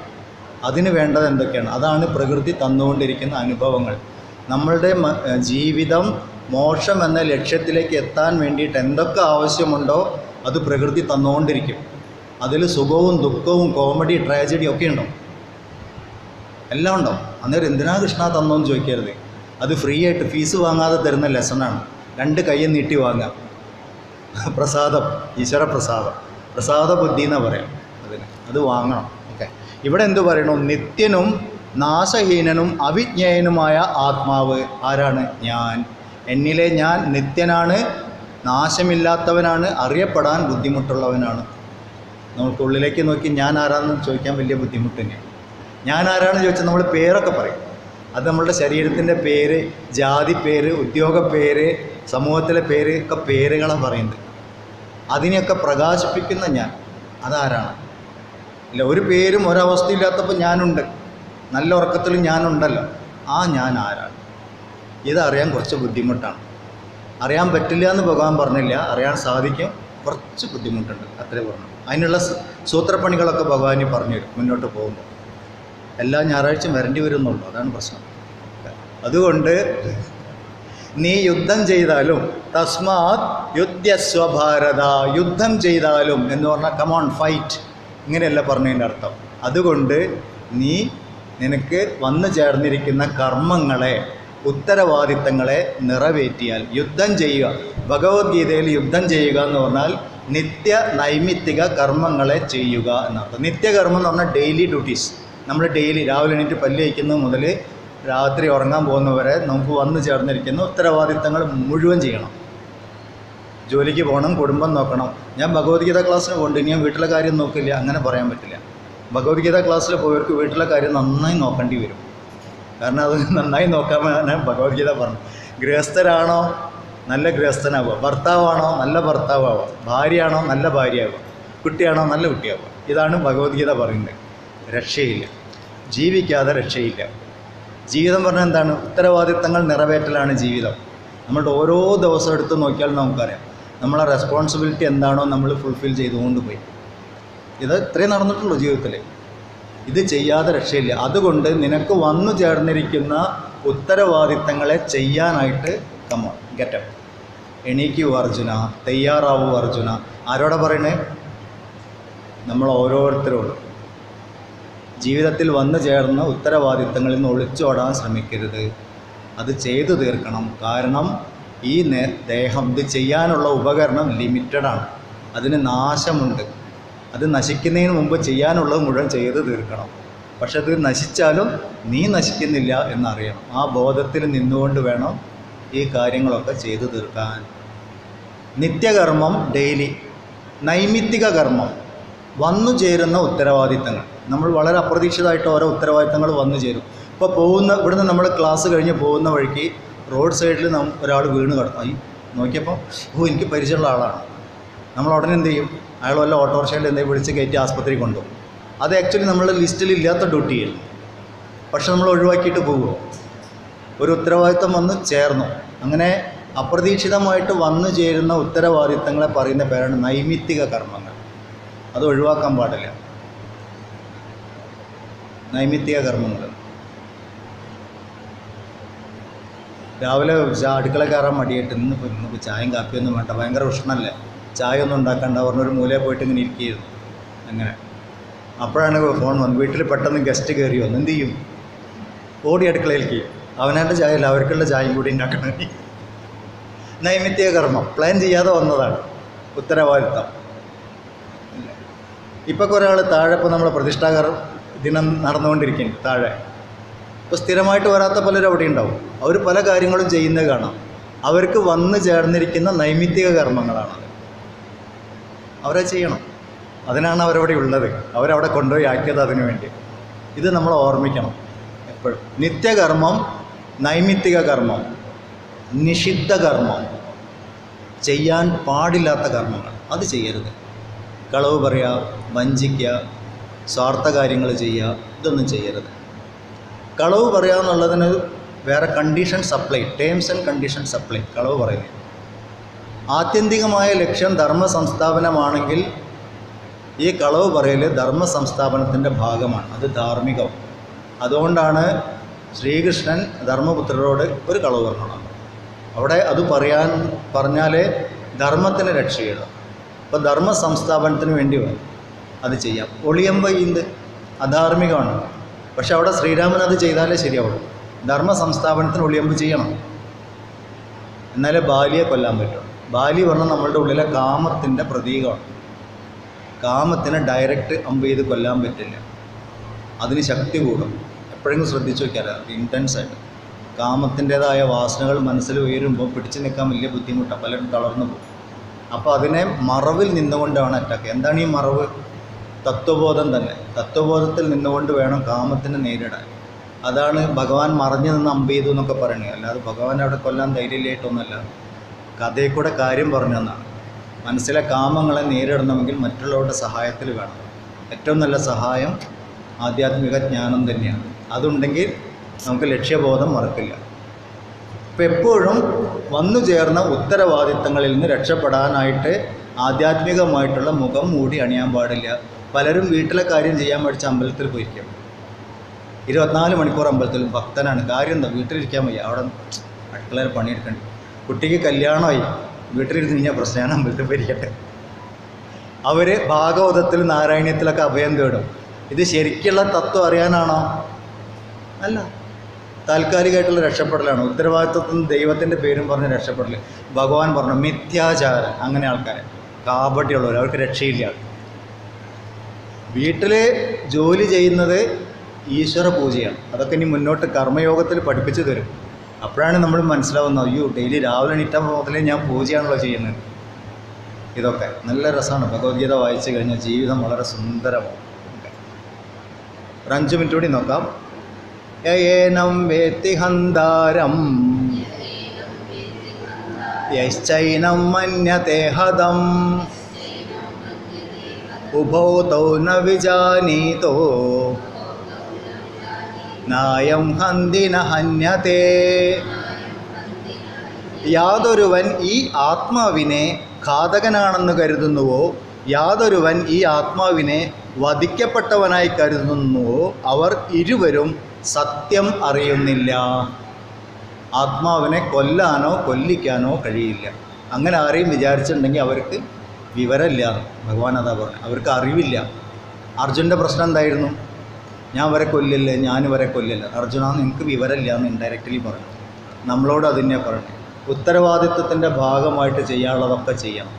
അതിന് വേണ്ടത് എന്തൊക്കെയാണ്? അതാണ് പ്രകൃതി തന്നുകൊണ്ടിരിക്കുന്ന അനുഭവങ്ങൾ. നമ്മളുടെ ജീവിതം മോക്ഷം എന്ന ലക്ഷ്യത്തിലേക്ക് എത്താൻ വേണ്ടിയിട്ട് എന്തൊക്കെ ആവശ്യമുണ്ടോ അത് പ്രകൃതി തന്നുകൊണ്ടിരിക്കും. അതിൽ സുഖവും ദുഃഖവും കോമഡി ട്രാജഡി ഒക്കെ ഉണ്ടോ? എല്ലാം ഉണ്ടോ? അന്നേരം എന്തിനാ കൃഷ്ണ തന്നോന്ന് ചോദിക്കരുത്. അത് ഫ്രീ ആയിട്ട് ഫീസ് വാങ്ങാതെ തരുന്ന ലെസണാണ്. 2 കയ്യും നീട്ടി വാങ്ങാം. പ്രസാദം, ഈശ്വര പ്രസാദം, പ്രസാദ ബുദ്ധി എന്നാണ് പറയാം അതിന്. അത് വാങ്ങണം. ഓക്കെ, ഇവിടെ എന്തു പറയണു? നിത്യനും നാശഹീനനും അവിജ്ഞേയനുമായ ആത്മാവ് ആരാണ്? ഞാൻ. എന്നിലെ ഞാൻ നിത്യനാണ്, നാശമില്ലാത്തവനാണ്, അറിയപ്പെടാൻ ബുദ്ധിമുട്ടുള്ളവനാണ്. നമുക്കുള്ളിലേക്ക് നോക്കി ഞാൻ ആരാണെന്ന് ചോദിക്കാൻ വലിയ ബുദ്ധിമുട്ട് തന്നെയാണ്. ഞാൻ ആരാണെന്ന് ചോദിച്ചാൽ നമ്മൾ പേരൊക്കെ പറയും. അത് നമ്മളുടെ ശരീരത്തിൻ്റെ പേര്, ജാതി പേര്, ഉദ്യോഗ പേര്, സമൂഹത്തിലെ പേര് ഒക്കെ പേരുകളാണ് പറയുന്നത്. അതിനെയൊക്കെ പ്രകാശിപ്പിക്കുന്ന ഞാൻ, അതാരാണ്? ഇല്ല, ഒരു പേരും ഒരവസ്ഥയില്ലാത്തപ്പോൾ ഞാനുണ്ട്, നല്ല ഉറക്കത്തിൽ ഞാനുണ്ടല്ലോ. ആ ഞാൻ ആരാണ്? ഇതറിയാൻ കുറച്ച് ബുദ്ധിമുട്ടാണ്. അറിയാൻ പറ്റില്ല എന്ന് ഭഗവാൻ പറഞ്ഞില്ല, അറിയാൻ സാധിക്കും, കുറച്ച് ബുദ്ധിമുട്ടുണ്ട്, അത്രേ പറഞ്ഞു. അതിനുള്ള സൂത്രപ്പണികളൊക്കെ ഭഗവാന് പറഞ്ഞു തരും മുന്നോട്ട് പോകുമ്പോൾ. എല്ലാ ഞായറാഴ്ചയും വരേണ്ടി വരുന്നുള്ളൂ, അതാണ് പ്രശ്നം. അതുകൊണ്ട് നീ യുദ്ധം ചെയ്താലും തസ്മാത് യുദ്ധസ്വ ഭാരത, യുദ്ധം ചെയ്താലും എന്ന് പറഞ്ഞാൽ കമോൺ ഫൈറ്റ്, ഇങ്ങനെയല്ല പറഞ്ഞതിൻ്റെ അർത്ഥം. അതുകൊണ്ട് നീ നിനക്ക് വന്നു ചേർന്നിരിക്കുന്ന കർമ്മങ്ങളെ, ഉത്തരവാദിത്തങ്ങളെ നിറവേറ്റിയാൽ, യുദ്ധം ചെയ്യുക. ഭഗവത്ഗീതയിൽ യുദ്ധം ചെയ്യുക എന്ന് പറഞ്ഞാൽ നിത്യ നൈമിത്തിക കർമ്മങ്ങളെ ചെയ്യുക എന്നർത്ഥം. നിത്യകർമ്മം എന്ന് പറഞ്ഞാൽ ഡെയിലി ഡ്യൂട്ടീസ്. നമ്മൾ ഡെയിലി രാവിലെ എണീറ്റ് പല്ല് കഴിക്കുന്നത് മുതൽ രാത്രി ഉറങ്ങാൻ പോകുന്നവരെ നമുക്ക് വന്നു ചേർന്നിരിക്കുന്ന ഉത്തരവാദിത്തങ്ങൾ മുഴുവൻ ചെയ്യണം. ജോലിക്ക് പോകണം, കുടുംബം നോക്കണം. ഞാൻ ഭഗവത്ഗീത ക്ലാസ്സിന് പോകുന്നുണ്ട്, ഇനി ഞാൻ വീട്ടിലെ കാര്യം നോക്കില്ല, അങ്ങനെ പറയാൻ പറ്റില്ല. ഭഗവത്ഗീത ക്ലാസ്സിൽ പോയവർക്ക് വീട്ടിലെ കാര്യം നന്നായി നോക്കേണ്ടി വരും. കാരണം അത് നന്നായി നോക്കാൻ ഭഗവത്ഗീത പറഞ്ഞു. ഗൃഹസ്ഥരാണോ നല്ല ഗൃഹസ്ഥനാവുക, ഭർത്താവാണോ നല്ല ഭർത്താവുക, ഭാര്യയാണോ നല്ല ഭാര്യയാവുക, കുട്ടിയാണോ നല്ല കുട്ടിയാവുക. ഇതാണ് ഭഗവത്ഗീത പറയുന്നത്. രക്ഷയില്ല, ജീവിക്കാതെ രക്ഷയില്ല. ജീവിതം പറഞ്ഞാൽ എന്താണ്? ഉത്തരവാദിത്തങ്ങൾ നിറവേറ്റലാണ് ജീവിതം. നമ്മളുടെ ഓരോ ദിവസം എടുത്ത് നോക്കിയാൽ നമുക്കറിയാം നമ്മളെ റെസ്പോൺസിബിലിറ്റി എന്താണോ നമ്മൾ ഫുൾഫിൽ ചെയ്തുകൊണ്ട് പോയി. ഇത് ഇത്രയും നടന്നിട്ടുള്ളൂ ജീവിതത്തിൽ. ഇത് ചെയ്യാതെ രക്ഷയില്ല. അതുകൊണ്ട് നിനക്ക് വന്നു ചേർന്നിരിക്കുന്ന ഉത്തരവാദിത്തങ്ങളെ ചെയ്യാനായിട്ട് കമോൺ ഗെറ്റപ്പ്, എണീക്കൂ അർജുന, തയ്യാറാവൂ അർജുന. ആരോടെ പറയണേ? നമ്മൾ ഓരോരുത്തരോടും. ജീവിതത്തിൽ വന്നു ചേർന്ന ഉത്തരവാദിത്തങ്ങളിൽ നിന്ന് ഒളിച്ചോടാൻ ശ്രമിക്കരുത്, അത് ചെയ്തു തീർക്കണം. കാരണം ഈ ദേഹം, ഇത് ചെയ്യാനുള്ള ഉപകരണം ലിമിറ്റഡാണ്, അതിന് നാശമുണ്ട്. അത് നശിക്കുന്നതിന് മുമ്പ് ചെയ്യാനുള്ളത് മുഴുവൻ ചെയ്ത് തീർക്കണം. പക്ഷെ അത് നശിച്ചാലും നീ നശിക്കുന്നില്ല എന്നറിയണം. ആ ബോധത്തിൽ നിന്നുകൊണ്ട് വേണം ഈ കാര്യങ്ങളൊക്കെ ചെയ്തു തീർക്കാൻ. നിത്യകർമ്മം ഡെയിലി, നൈമിത്തിക കർമ്മം വന്നു ചേരുന്ന ഉത്തരവാദിത്തങ്ങൾ. നമ്മൾ വളരെ അപ്രതീക്ഷിതമായിട്ട് ഓരോ ഉത്തരവാദിത്തങ്ങൾ വന്നു ചേരും. ഇപ്പോൾ ഇവിടുന്ന് നമ്മൾ ക്ലാസ് കഴിഞ്ഞ് പോകുന്ന വഴിക്ക് റോഡ് സൈഡിൽ ഒരാൾ വീണ് കിടന്നു. നോക്കിയപ്പോൾ എനിക്ക് പരിചയമുള്ള ആളാണ്. നമ്മൾ ഉടനെ എന്ത് ചെയ്യും? അയാൾ വല്ല ഓട്ടോറിക്ഷയിൽ എന്തെങ്കിലും വിളിച്ച് കയറ്റി ആസ്പത്രി കൊണ്ടുപോകും. അത് ആക്ച്വലി നമ്മളുടെ ലിസ്റ്റിലില്ലാത്ത ഡ്യൂട്ടിയാണ്, പക്ഷെ നമ്മൾ ഒഴിവാക്കിയിട്ട് പോകുമോ? ഒരു ഉത്തരവാദിത്തം വന്ന് ചേർന്നു. അങ്ങനെ അപ്രതീക്ഷിതമായിട്ട് വന്നു ചേരുന്ന ഉത്തരവാദിത്തങ്ങളെ പറയുന്ന പേരാണ് നൈമിത്തിക കർമ്മങ്ങൾ. അത് ഒഴിവാക്കാൻ പാടില്ല. നൈമിത്തിക കർമ്മങ്ങൾ. രാവിലെ അടുക്കള കയറാൻ മടിയായിട്ട് ഇന്നിപ്പോൾ ചായയും കാപ്പിയൊന്നും വേണ്ട, ഭയങ്കര ഉഷ്ണമല്ലേ, ചായ ഒന്നും ഉണ്ടാക്കണ്ട പറഞ്ഞൊരു മൂലയിൽ പോയിട്ട് ഇങ്ങനെ ഇരിക്കുകയായിരുന്നു. അങ്ങനെ അപ്പോഴാണ് ഫോൺ വന്നു. വീട്ടിൽ പെട്ടെന്ന് ഗസ്റ്റ് കയറി വന്നു. എന്ത് ചെയ്യും? ഓടി അടുക്കളയിലേക്ക്. അവനവൻ്റെ ചായ അല്ല, അവർക്കുള്ള ചായയും കൂടി ഉണ്ടാക്കണം. നൈമിത്തിക കർമ്മം പ്ലാൻ ചെയ്യാതെ വന്നതാണ് ഉത്തരവാദിത്തം. ഇപ്പോൾ ഒരാൾ താഴെ, ഇപ്പോൾ നമ്മളെ പ്രതിഷ്ഠാകർ ദിനം നടന്നുകൊണ്ടിരിക്കുന്നു താഴെ. ഇപ്പോൾ സ്ഥിരമായിട്ട് വരാത്ത പലരും അവിടെ ഉണ്ടാവും. അവർ പല കാര്യങ്ങളും ചെയ്യുന്നത് കാണാം. അവർക്ക് വന്നു ചേർന്നിരിക്കുന്ന നൈമിത്തിക കർമ്മങ്ങളാണത്. അവരെ ചെയ്യണം. അതിനാണ് അവരവിടെ ഉള്ളത്. അവരവിടെ കൊണ്ടുപോയി ആക്കിയത് അതിനു വേണ്ടി. ഇത് നമ്മൾ ഓർമ്മിക്കണം എപ്പോഴും. നിത്യകർമ്മം, നൈമിത്തിക കർമ്മം, നിഷിദ്ധ കർമ്മം, ചെയ്യാൻ പാടില്ലാത്ത കർമ്മങ്ങൾ അത് ചെയ്യരുത്. കളവ് പറയുക, വഞ്ചിക്കുക, സ്വാർത്ഥ കാര്യങ്ങൾ ചെയ്യുക, ഇതൊന്നും ചെയ്യരുത്. കളവ് പറയുക എന്നുള്ളതിന് വേറെ condition supply, terms and condition supply. കളവ് പറയുന്നത് ആത്യന്തികമായ ലക്ഷ്യം ധർമ്മ സംസ്ഥാപനമാണെങ്കിൽ ഈ കളവ് പറയൽ ധർമ്മ സംസ്ഥാപനത്തിൻ്റെ ഭാഗമാണ്, അത് ധാർമ്മികം. അതുകൊണ്ടാണ് ശ്രീകൃഷ്ണൻ ധർമ്മപുത്രരോട് ഒരു കളവ് പറഞ്ഞോളാം. അവിടെ അത് പറഞ്ഞാലേ ധർമ്മത്തിന് രക്ഷയുള്ളൂ. അപ്പോൾ ധർമ്മ സംസ്ഥാപനത്തിന് വേണ്ടി വേണം അത് ചെയ്യാം. ഒളിയമ്പ ഇന്ത് അധാർമികമാണ്. പക്ഷെ അവിടെ ശ്രീരാമൻ അത് ചെയ്താലേ ശരിയാവുള്ളൂ. ധർമ്മ സംസ്ഥാപനത്തിന് ഒളിയമ്പ് ചെയ്യണം, എന്നാലേ ബാലിയെ കൊല്ലാൻ പറ്റും. ബാലി പറഞ്ഞാൽ നമ്മളുടെ ഉള്ളിലെ കാമത്തിൻ്റെ പ്രതീകമാണ്. കാമത്തിനെ ഡയറക്റ്റ് അമ്പ് ചെയ്ത് കൊല്ലാൻ പറ്റില്ല, അതിന് ശക്തി കൂടും. എപ്പോഴെങ്കിലും ശ്രദ്ധിച്ചു നോക്കിയാൽ ഇൻറ്റൻസായിട്ട് കാമത്തിൻ്റേതായ വാസനകൾ മനസ്സിൽ ഉയരുമ്പോൾ പിടിച്ചു നിൽക്കാൻ വലിയ ബുദ്ധിമുട്ടാണ്, പലരും തളർന്നു പോകും. അപ്പോൾ അതിനെ മറവിൽ നിന്നുകൊണ്ടാണ് അറ്റാക്ക്. എന്താണ് ഈ മറവ്? തത്വബോധം തന്നെ. തത്വബോധത്തിൽ നിന്നുകൊണ്ട് വേണം കാമത്തിനെ നേരിടാൻ. അതാണ് ഭഗവാൻ മറഞ്ഞു നിന്ന് അമ്പ് ചെയ്തു എന്നൊക്കെ പറയുന്നത്. അല്ലാതെ ഭഗവാൻ അവിടെ കൊല്ലാൻ ധൈര്യമായിട്ടൊന്നുമല്ല, കഥയിൽ കൂടെ കാര്യം പറഞ്ഞു തന്നാണ്. മനസ്സിലെ കാമങ്ങളെ നേരിടണമെങ്കിൽ മറ്റുള്ളവരുടെ സഹായത്തിൽ വേണം. ഏറ്റവും നല്ല സഹായം ആധ്യാത്മിക ജ്ഞാനം തന്നെയാണ്. അതുണ്ടെങ്കിൽ നമുക്ക് ലക്ഷ്യബോധം മറക്കില്ല. ഇപ്പം എപ്പോഴും വന്നു ചേർന്ന ഉത്തരവാദിത്തങ്ങളിൽ നിന്ന് രക്ഷപ്പെടാനായിട്ട് ആധ്യാത്മികമായിട്ടുള്ള മുഖം മൂടി അണിയാൻ പാടില്ല. പലരും വീട്ടിലെ കാര്യം ചെയ്യാൻ പഠിച്ച അമ്പലത്തിൽ പോയിരിക്കും. 24 മണിക്കൂർ അമ്പലത്തിലും ഭക്തനാണ്. കാര്യം എന്താ? വീട്ടിലിരിക്കാൻ വയ്യ, അവിടെ അടുക്കളയിൽ പണിയെടുക്കണ്ട. കുട്ടിക്ക് കല്യാണമായി, വീട്ടിലിരുന്ന് കഴിഞ്ഞാൽ പ്രശ്നമാണ്, അമ്പലത്തിൽ പോയിരിക്കട്ടെ. അവർ ഭാഗവതത്തിൽ നാരായണീയത്തിലൊക്കെ അഭയം തേടും. ഇത് ശരിക്കുള്ള തത്വം അറിയാനാണോ? അല്ല, താൽക്കാലികമായിട്ടുള്ള രക്ഷപ്പെടലാണ്. ഉത്തരവാദിത്വത്തിൽ നിന്ന് ദൈവത്തിൻ്റെ പേരും പറഞ്ഞ് രക്ഷപ്പെടൽ. ഭഗവാൻ പറഞ്ഞു മിഥ്യാചാരം. അങ്ങനെ ആൾക്കാരെ കാപട്യമുള്ളവർ, അവർക്ക് രക്ഷയില്ല. വീട്ടിൽ ജോലി ചെയ്യുന്നത് ഈശ്വര പൂജയാണ്. അതൊക്കെ ഇനി മുന്നോട്ട് കർമ്മയോഗത്തിൽ പഠിപ്പിച്ചു തരും. അപ്പോഴാണ് നമ്മൾ മനസ്സിലാവുന്നത്, അയ്യോ ഡെയിലി രാവിലെ എണീറ്റ മുതലേ ഞാൻ പൂജയാണല്ലോ ചെയ്യുന്നത്. ഇതൊക്കെ നല്ല രസമാണ്. ഭഗവത്ഗീത വായിച്ചു കഴിഞ്ഞാൽ ജീവിതം വളരെ സുന്ദരമാണ്. ഒരു 5 മിനിറ്റ് കൂടി നോക്കാം. യേനം വേത്തി ഹന്താരം യശ്ചൈനം മന്യതേ ഹതം ഉഭൗ തൗ ന വിജാനീതോ നായം ഹന്തി ന ഹന്യതേ. യാതൊരുവൻ ഈ ആത്മാവിനെ ഘാതകനാണെന്ന് കരുതുന്നുവോ, യാതൊരുവൻ ഈ ആത്മാവിനെ വധിക്കപ്പെട്ടവനായി കരുതുന്നുവോ, അവർ ഇരുവരും സത്യം അറിയുന്നില്ല. ആത്മാവിനെ കൊല്ലാനോ കൊല്ലിക്കാനോ കഴിയില്ല. അങ്ങനെ ആരെയും വിചാരിച്ചിട്ടുണ്ടെങ്കിൽ അവർക്ക് വിവരമില്ല. ഭഗവാൻ അതാ പറഞ്ഞു, അവർക്ക് അറിവില്ല. അർജുൻ്റെ പ്രശ്നം എന്തായിരുന്നു? ഞാൻ വരെ കൊല്ലില്ല, ഞാൻ വരെ കൊല്ലില്ല. അർജുന നിനക്ക് വിവരമില്ല എന്ന് ഇൻഡയറക്റ്റ്ലി പറഞ്ഞു. നമ്മളോട് അതിനെ പറഞ്ഞു. ഉത്തരവാദിത്വത്തിൻ്റെ ഭാഗമായിട്ട് ചെയ്യാനുള്ളതൊക്കെ ചെയ്യണം.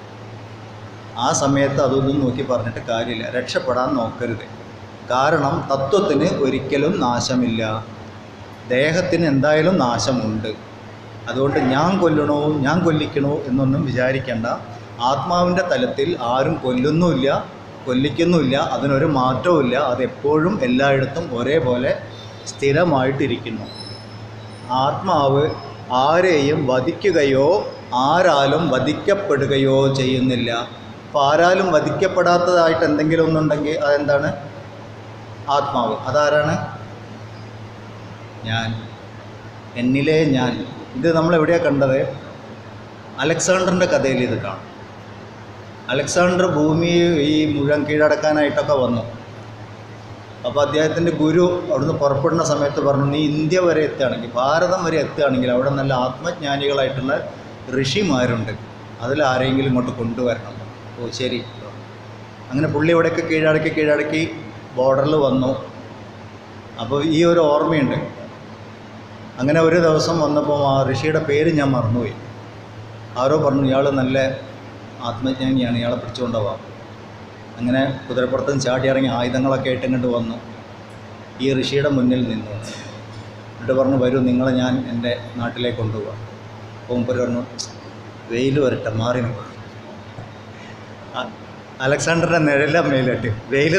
ആ സമയത്ത് അതൊന്നും നോക്കി പറഞ്ഞിട്ട് കാര്യമില്ല. രക്ഷപ്പെടാൻ നോക്കരുത്. കാരണം തത്വത്തിന് ഒരിക്കലും നാശമില്ല, ദേഹത്തിന് എന്തായാലും നാശമുണ്ട്. അതുകൊണ്ട് ഞാൻ കൊല്ലണോ ഞാൻ കൊല്ലിക്കണോ എന്നൊന്നും വിചാരിക്കേണ്ട. ആത്മാവിൻ്റെ തലത്തിൽ ആരും കൊല്ലുന്നുമില്ല കൊല്ലിക്കുന്നുമില്ല, അതിനൊരു മാറ്റവുമില്ല. അതെപ്പോഴും എല്ലായിടത്തും ഒരേപോലെ സ്ഥിരമായിട്ടിരിക്കുന്നു. ആത്മാവ് ആരെയും വധിക്കുകയോ ആരാലും വധിക്കപ്പെടുകയോ ചെയ്യുന്നില്ല. അപ്പോൾ ആരാലും വധിക്കപ്പെടാത്തതായിട്ട് എന്തെങ്കിലും ഒന്നുണ്ടെങ്കിൽ അതെന്താണ്? ആത്മാവ്. അതാരാണ്? ഞാൻ, എന്നിലെ ഞാൻ. ഇത് നമ്മളെവിടെയാണ് കണ്ടത്? അലക്സാണ്ടറിൻ്റെ കഥയിൽ ഇത് കാണും. അലക്സാണ്ടർ ഭൂമി ഈ മുഴുവൻ കീഴടക്കാനായിട്ടൊക്കെ വന്നു. അപ്പോൾ അദ്ദേഹത്തിൻ്റെ ഗുരു അവിടുന്ന് പുറപ്പെടുന്ന സമയത്ത് പറഞ്ഞു, നീ ഇന്ത്യ വരെ എത്തുകയാണെങ്കിൽ, ഭാരതം വരെ എത്തുകയാണെങ്കിൽ അവിടെ നല്ല ആത്മജ്ഞാനികളായിട്ടുള്ള ഋഷിമാരുണ്ട്, അതിലാരെങ്കിലും ഇങ്ങോട്ട് കൊണ്ടുവരണം. ഓ ശരി. അങ്ങനെ പുള്ളി ഇവിടെയൊക്കെ കീഴടക്കി ബോർഡറിൽ വന്നു. അപ്പോൾ ഈ ഒരു ഓർമ്മയുണ്ട്. അങ്ങനെ ഒരു ദിവസം വന്നപ്പോൾ ആ ഋഷിയുടെ പേര് ഞാൻ മറന്നുപോയി. ആരോ പറഞ്ഞു ഇയാൾ നല്ല ആത്മജ്ഞാനിയാണ്, ഇയാളെ പിടിച്ചുകൊണ്ടുപോകാം. അങ്ങനെ കുതിരപ്പുറത്തും ചാടി ഇറങ്ങി ആയുധങ്ങളൊക്കെ ആയിട്ട് ഇങ്ങോട്ട് വന്നു. ഈ ഋഷിയുടെ മുന്നിൽ നിന്നു. എന്നിട്ട് പറഞ്ഞു, വരൂ നിങ്ങളെ ഞാൻ എൻ്റെ നാട്ടിലേക്ക് കൊണ്ടുപോകാം. പോകുമ്പോൾ പറഞ്ഞു, വെയിൽ വരട്ടെ, മാറി നിൽക്കും. അലക്സാണ്ടറിൻ്റെ നിഴല മേലിട്ട് വെയിൽ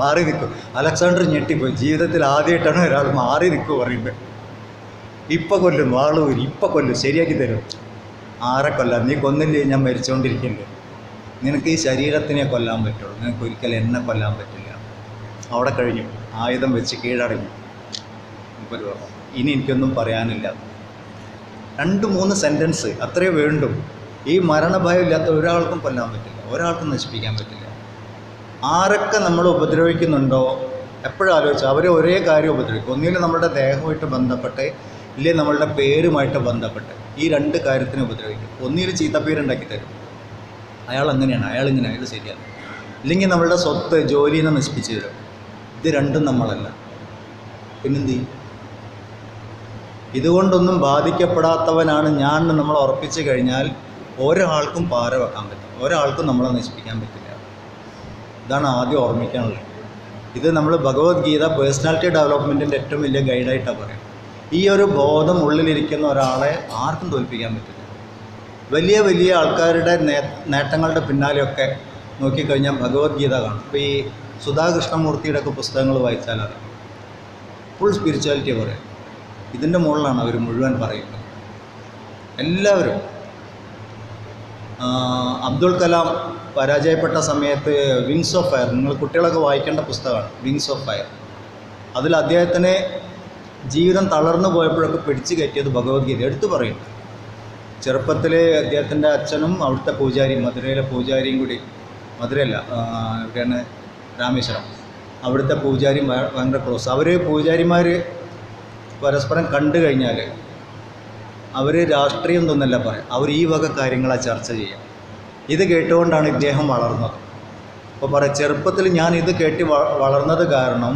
മാറി നിൽക്കും. അലക്സാണ്ടർ ഞെട്ടിപ്പോയി. ജീവിതത്തിൽ ആദ്യമായിട്ടാണ് ഒരാൾ മാറി നിൽക്കുക പറയുന്നത്. ഇപ്പം കൊല്ലും, വാളൂരി ഇപ്പം കൊല്ലും, ശരിയാക്കി തരും. ആരെ കൊല്ലാം? നീ കൊന്നില്ലേ, ഞാൻ മരിച്ചുകൊണ്ടിരിക്കണ്ടേ. നിനക്ക് ഈ ശരീരത്തിനെ കൊല്ലാൻ പറ്റുള്ളൂ, നിനക്ക് ഒരിക്കലും എന്നെ കൊല്ലാൻ പറ്റില്ല. അവിടെ കഴിഞ്ഞു, ആയുധം വെച്ച് കീഴടങ്ങി. ഇനി എനിക്കൊന്നും പറയാനില്ല. 2-3 സെൻറ്റൻസ് അത്രയേ വേണ്ടു. ഈ മരണഭയം ഇല്ലാത്ത ഒരാൾക്കും കൊല്ലാൻ പറ്റില്ല, ഒരാൾക്കും നശിപ്പിക്കാൻ പറ്റില്ല. ആരൊക്കെ നമ്മൾ ഉപദ്രവിക്കുന്നുണ്ടോ എപ്പോഴും ആലോചിച്ചാൽ അവർ ഒരേ കാര്യം ഉപദ്രവിക്കും. ഒന്നുകിൽ നമ്മളുടെ ദേഹമായിട്ട് ബന്ധപ്പെട്ട്, ഇല്ലെങ്കിൽ നമ്മളുടെ പേരുമായിട്ട് ബന്ധപ്പെട്ട്. ഈ 2 കാര്യത്തിന് ഉപദ്രവിക്കും. ഒന്നുകിൽ ചീത്തപ്പേരുണ്ടാക്കി തരും, അയാൾ അങ്ങനെയാണ്, അയാൾ ഇങ്ങനെ, അയാൾ ശരിയാണ്. ഇല്ലെങ്കിൽ നമ്മളുടെ സ്വത്ത് ജോലിനെ നശിപ്പിച്ച് തരും. ഇത് രണ്ടും നമ്മളല്ല, പിന്നെന്ത് ചെയ്യും? ഇതുകൊണ്ടൊന്നും ബാധിക്കപ്പെടാത്തവനാണ് ഞാൻ എന്ന് നമ്മൾ ഉറപ്പിച്ചു കഴിഞ്ഞാൽ ഒരാൾക്കും പാര വെക്കാൻ പറ്റും, ഒരാൾക്കും നമ്മളെ നശിപ്പിക്കാൻ പറ്റില്ല. ഇതാണ് ആദ്യം ഓർമ്മിക്കാനുള്ളത്. ഇത് നമ്മൾ ഭഗവത്ഗീത പേഴ്സണാലിറ്റി ഡെവലപ്മെൻറ്റിൻ്റെ ഏറ്റവും വലിയ ഗൈഡായിട്ടാണ് പറയുന്നത്. ഈ ഒരു ബോധം ഉള്ളിലിരിക്കുന്ന ഒരാളെ ആർക്കും തോൽപ്പിക്കാൻ പറ്റില്ല. വലിയ വലിയ ആൾക്കാരുടെ നേട്ടങ്ങളുടെ പിന്നാലെയൊക്കെ നോക്കിക്കഴിഞ്ഞാൽ ഭഗവത്ഗീത കാണും. ഇപ്പോൾ ഈ സുധാ കൃഷ്ണമൂർത്തിയുടെ ഒക്കെ പുസ്തകങ്ങൾ വായിച്ചാൽ അറിയാം. ഫുൾ സ്പിരിച്വാലിറ്റി പറയും. ഇതിൻ്റെ മുകളിലാണ് അവർ മുഴുവൻ പറയുന്നത്. എല്ലാവരും. അബ്ദുൽ കലാം പരാജയപ്പെട്ട സമയത്ത് വിങ്സ് ഓഫ് ഫയർ, നിങ്ങൾ കുട്ടികളൊക്കെ വായിക്കേണ്ട പുസ്തകമാണ് വിങ്സ് ഓഫ് ഫയർ. അതിൽ അദ്ദേഹത്തിന് ജീവിതം തളർന്നു പോയപ്പോഴൊക്കെ പിടിച്ചു കയറ്റിയത് ഭഗവത്ഗീത എടുത്തു പറയുന്നു. ചെറുപ്പത്തിൽ അദ്ദേഹത്തിൻ്റെ അച്ഛനും അവിടുത്തെ പൂജാരിയും, മധുരയിലെ പൂജാരിയും കൂടി, മധുരയല്ല എവിടെയാണ്, രാമേശ്വരം, അവിടുത്തെ പൂജാരിയും ഭയങ്കര ക്ലോസ്. അവർ പൂജാരിമാർ പരസ്പരം കണ്ടു കഴിഞ്ഞാൽ അവർ രാഷ്ട്രീയം ഒന്നല്ല പറയും, അവർ ഈ വക കാര്യങ്ങളാണ് ചർച്ച ചെയ്യുക. ഇത് കേട്ടുകൊണ്ടാണ് ഇദ്ദേഹം വളർന്നത്. അപ്പോൾ പറയാം, ചെറുപ്പത്തിൽ ഞാൻ ഇത് കേട്ട് വളർന്നത് കാരണം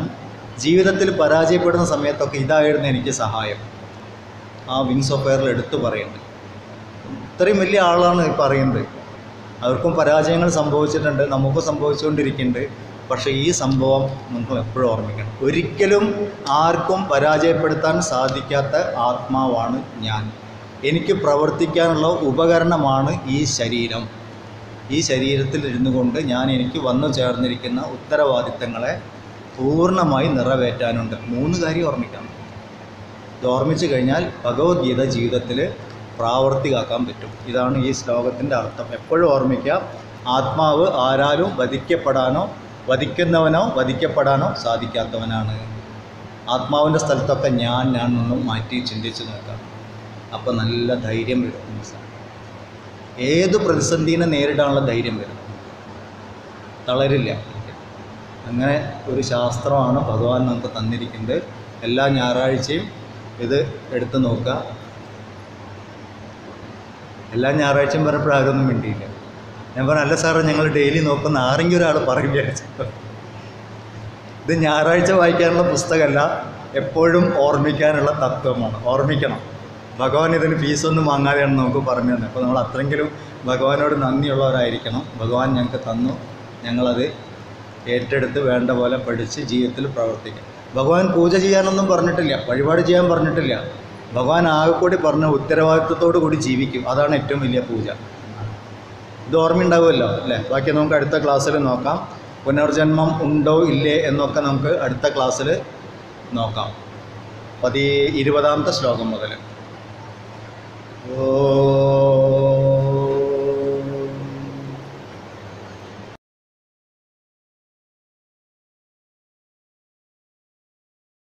ജീവിതത്തിൽ പരാജയപ്പെടുന്ന സമയത്തൊക്കെ ഇതായിരുന്നു എനിക്ക് സഹായം. ആ വിങ്സ് ഓഫ് ഫയറിൽ എടുത്തു പറയുന്നുണ്ട്. ഇത്രയും വലിയ ആളാണ് പറയുന്നത്. അവർക്കും പരാജയങ്ങൾ സംഭവിച്ചിട്ടുണ്ട്, നമുക്കും സംഭവിച്ചുകൊണ്ടിരിക്കുന്നുണ്ട്. പക്ഷേ ഈ സംഭവം നിങ്ങൾ എപ്പോഴും ഓർമ്മിക്കണം, ഒരിക്കലും ആർക്കും പരാജയപ്പെടുത്താൻ സാധിക്കാത്ത ആത്മാവാണ് ഞാൻ. എനിക്ക് പ്രവർത്തിക്കാനുള്ള ഉപകരണമാണ് ഈ ശരീരം. ഈ ശരീരത്തിൽ ഇരുന്നു കൊണ്ട് ഞാൻ എനിക്ക് വന്നു ചേർന്നിരിക്കുന്ന ഉത്തരവാദിത്തങ്ങളെ പൂർണ്ണമായി നിറവേറ്റാനുണ്ട്. 3 കാര്യം ഓർമ്മിക്കണം. ഇത് ഓർമ്മിച്ചു കഴിഞ്ഞാൽ ഭഗവത്ഗീത ജീവിതത്തിൽ പ്രാവർത്തികമാക്കാൻ പറ്റും. ഇതാണ് ഈ ശ്ലോകത്തിൻ്റെ അർത്ഥം. എപ്പോഴും ഓർമ്മിക്കുക, ആത്മാവ് ആരാലും വധിക്കുന്നവനോ വധിക്കപ്പെടാനോ സാധിക്കാത്തവനാണ്. ആത്മാവിൻ്റെ സ്ഥലത്തൊക്കെ ഞാൻ ഒന്നും മാറ്റി ചിന്തിച്ച് നോക്കാം. അപ്പോൾ നല്ല ധൈര്യം വരും. ഏത് പ്രതിസന്ധിനെ നേരിടാനുള്ള ധൈര്യം വരും, തളരില്ല. അങ്ങനെ ഒരു ശാസ്ത്രമാണ് ഭഗവാൻ നമുക്ക് തന്നിരിക്കുന്നത്. എല്ലാ ഞായറാഴ്ചയും ഇത് എടുത്തു നോക്കുക. എല്ലാ ഞായറാഴ്ചയും പറഞ്ഞപ്പോൾ ആരൊന്നും മിണ്ടിയില്ല. ഞാൻ പറഞ്ഞു, അല്ല സാറേ ഞങ്ങൾ ഡെയിലി നോക്കുന്ന ആരെങ്കിലും ഒരാൾ പറയും വിചാരിച്ചു. ഇത് ഞായറാഴ്ച വായിക്കാനുള്ള പുസ്തകമല്ല, എപ്പോഴും ഓർമ്മിക്കാനുള്ള തത്വമാണ്. ഓർമ്മിക്കണം, ഭഗവാൻ ഇതിന് ഫീസൊന്നും വാങ്ങാതെയാണ് നമുക്ക് പറഞ്ഞു തന്നെ. അപ്പോൾ നമ്മൾ അത്രയെങ്കിലും ഭഗവാനോട് നന്ദിയുള്ളവരായിരിക്കണം. ഭഗവാൻ ഞങ്ങൾക്ക് തന്നു, ഞങ്ങളത് ഏറ്റെടുത്ത് വേണ്ട പോലെ പഠിച്ച് ജീവിതത്തിൽ പ്രവർത്തിക്കും. ഭഗവാൻ പൂജ ചെയ്യാനൊന്നും പറഞ്ഞിട്ടില്ല, വഴിപാട് ചെയ്യാൻ പറഞ്ഞിട്ടില്ല. ഭഗവാൻ ആകെ കൂടി പറഞ്ഞ ഉത്തരവാദിത്വത്തോടു കൂടി ജീവിക്കും. അതാണ് ഏറ്റവും വലിയ പൂജ. ഇത് ഓർമ്മയുണ്ടാവുമല്ലോ അല്ലേ? ബാക്കി നമുക്ക് അടുത്ത ക്ലാസ്സിൽ നോക്കാം. പുനർജന്മം ഉണ്ടോ ഇല്ലേ എന്നൊക്കെ നമുക്ക് അടുത്ത ക്ലാസ്സിൽ നോക്കാം. 20ാമത്തെ ശ്ലോകം മുതൽ. ഓ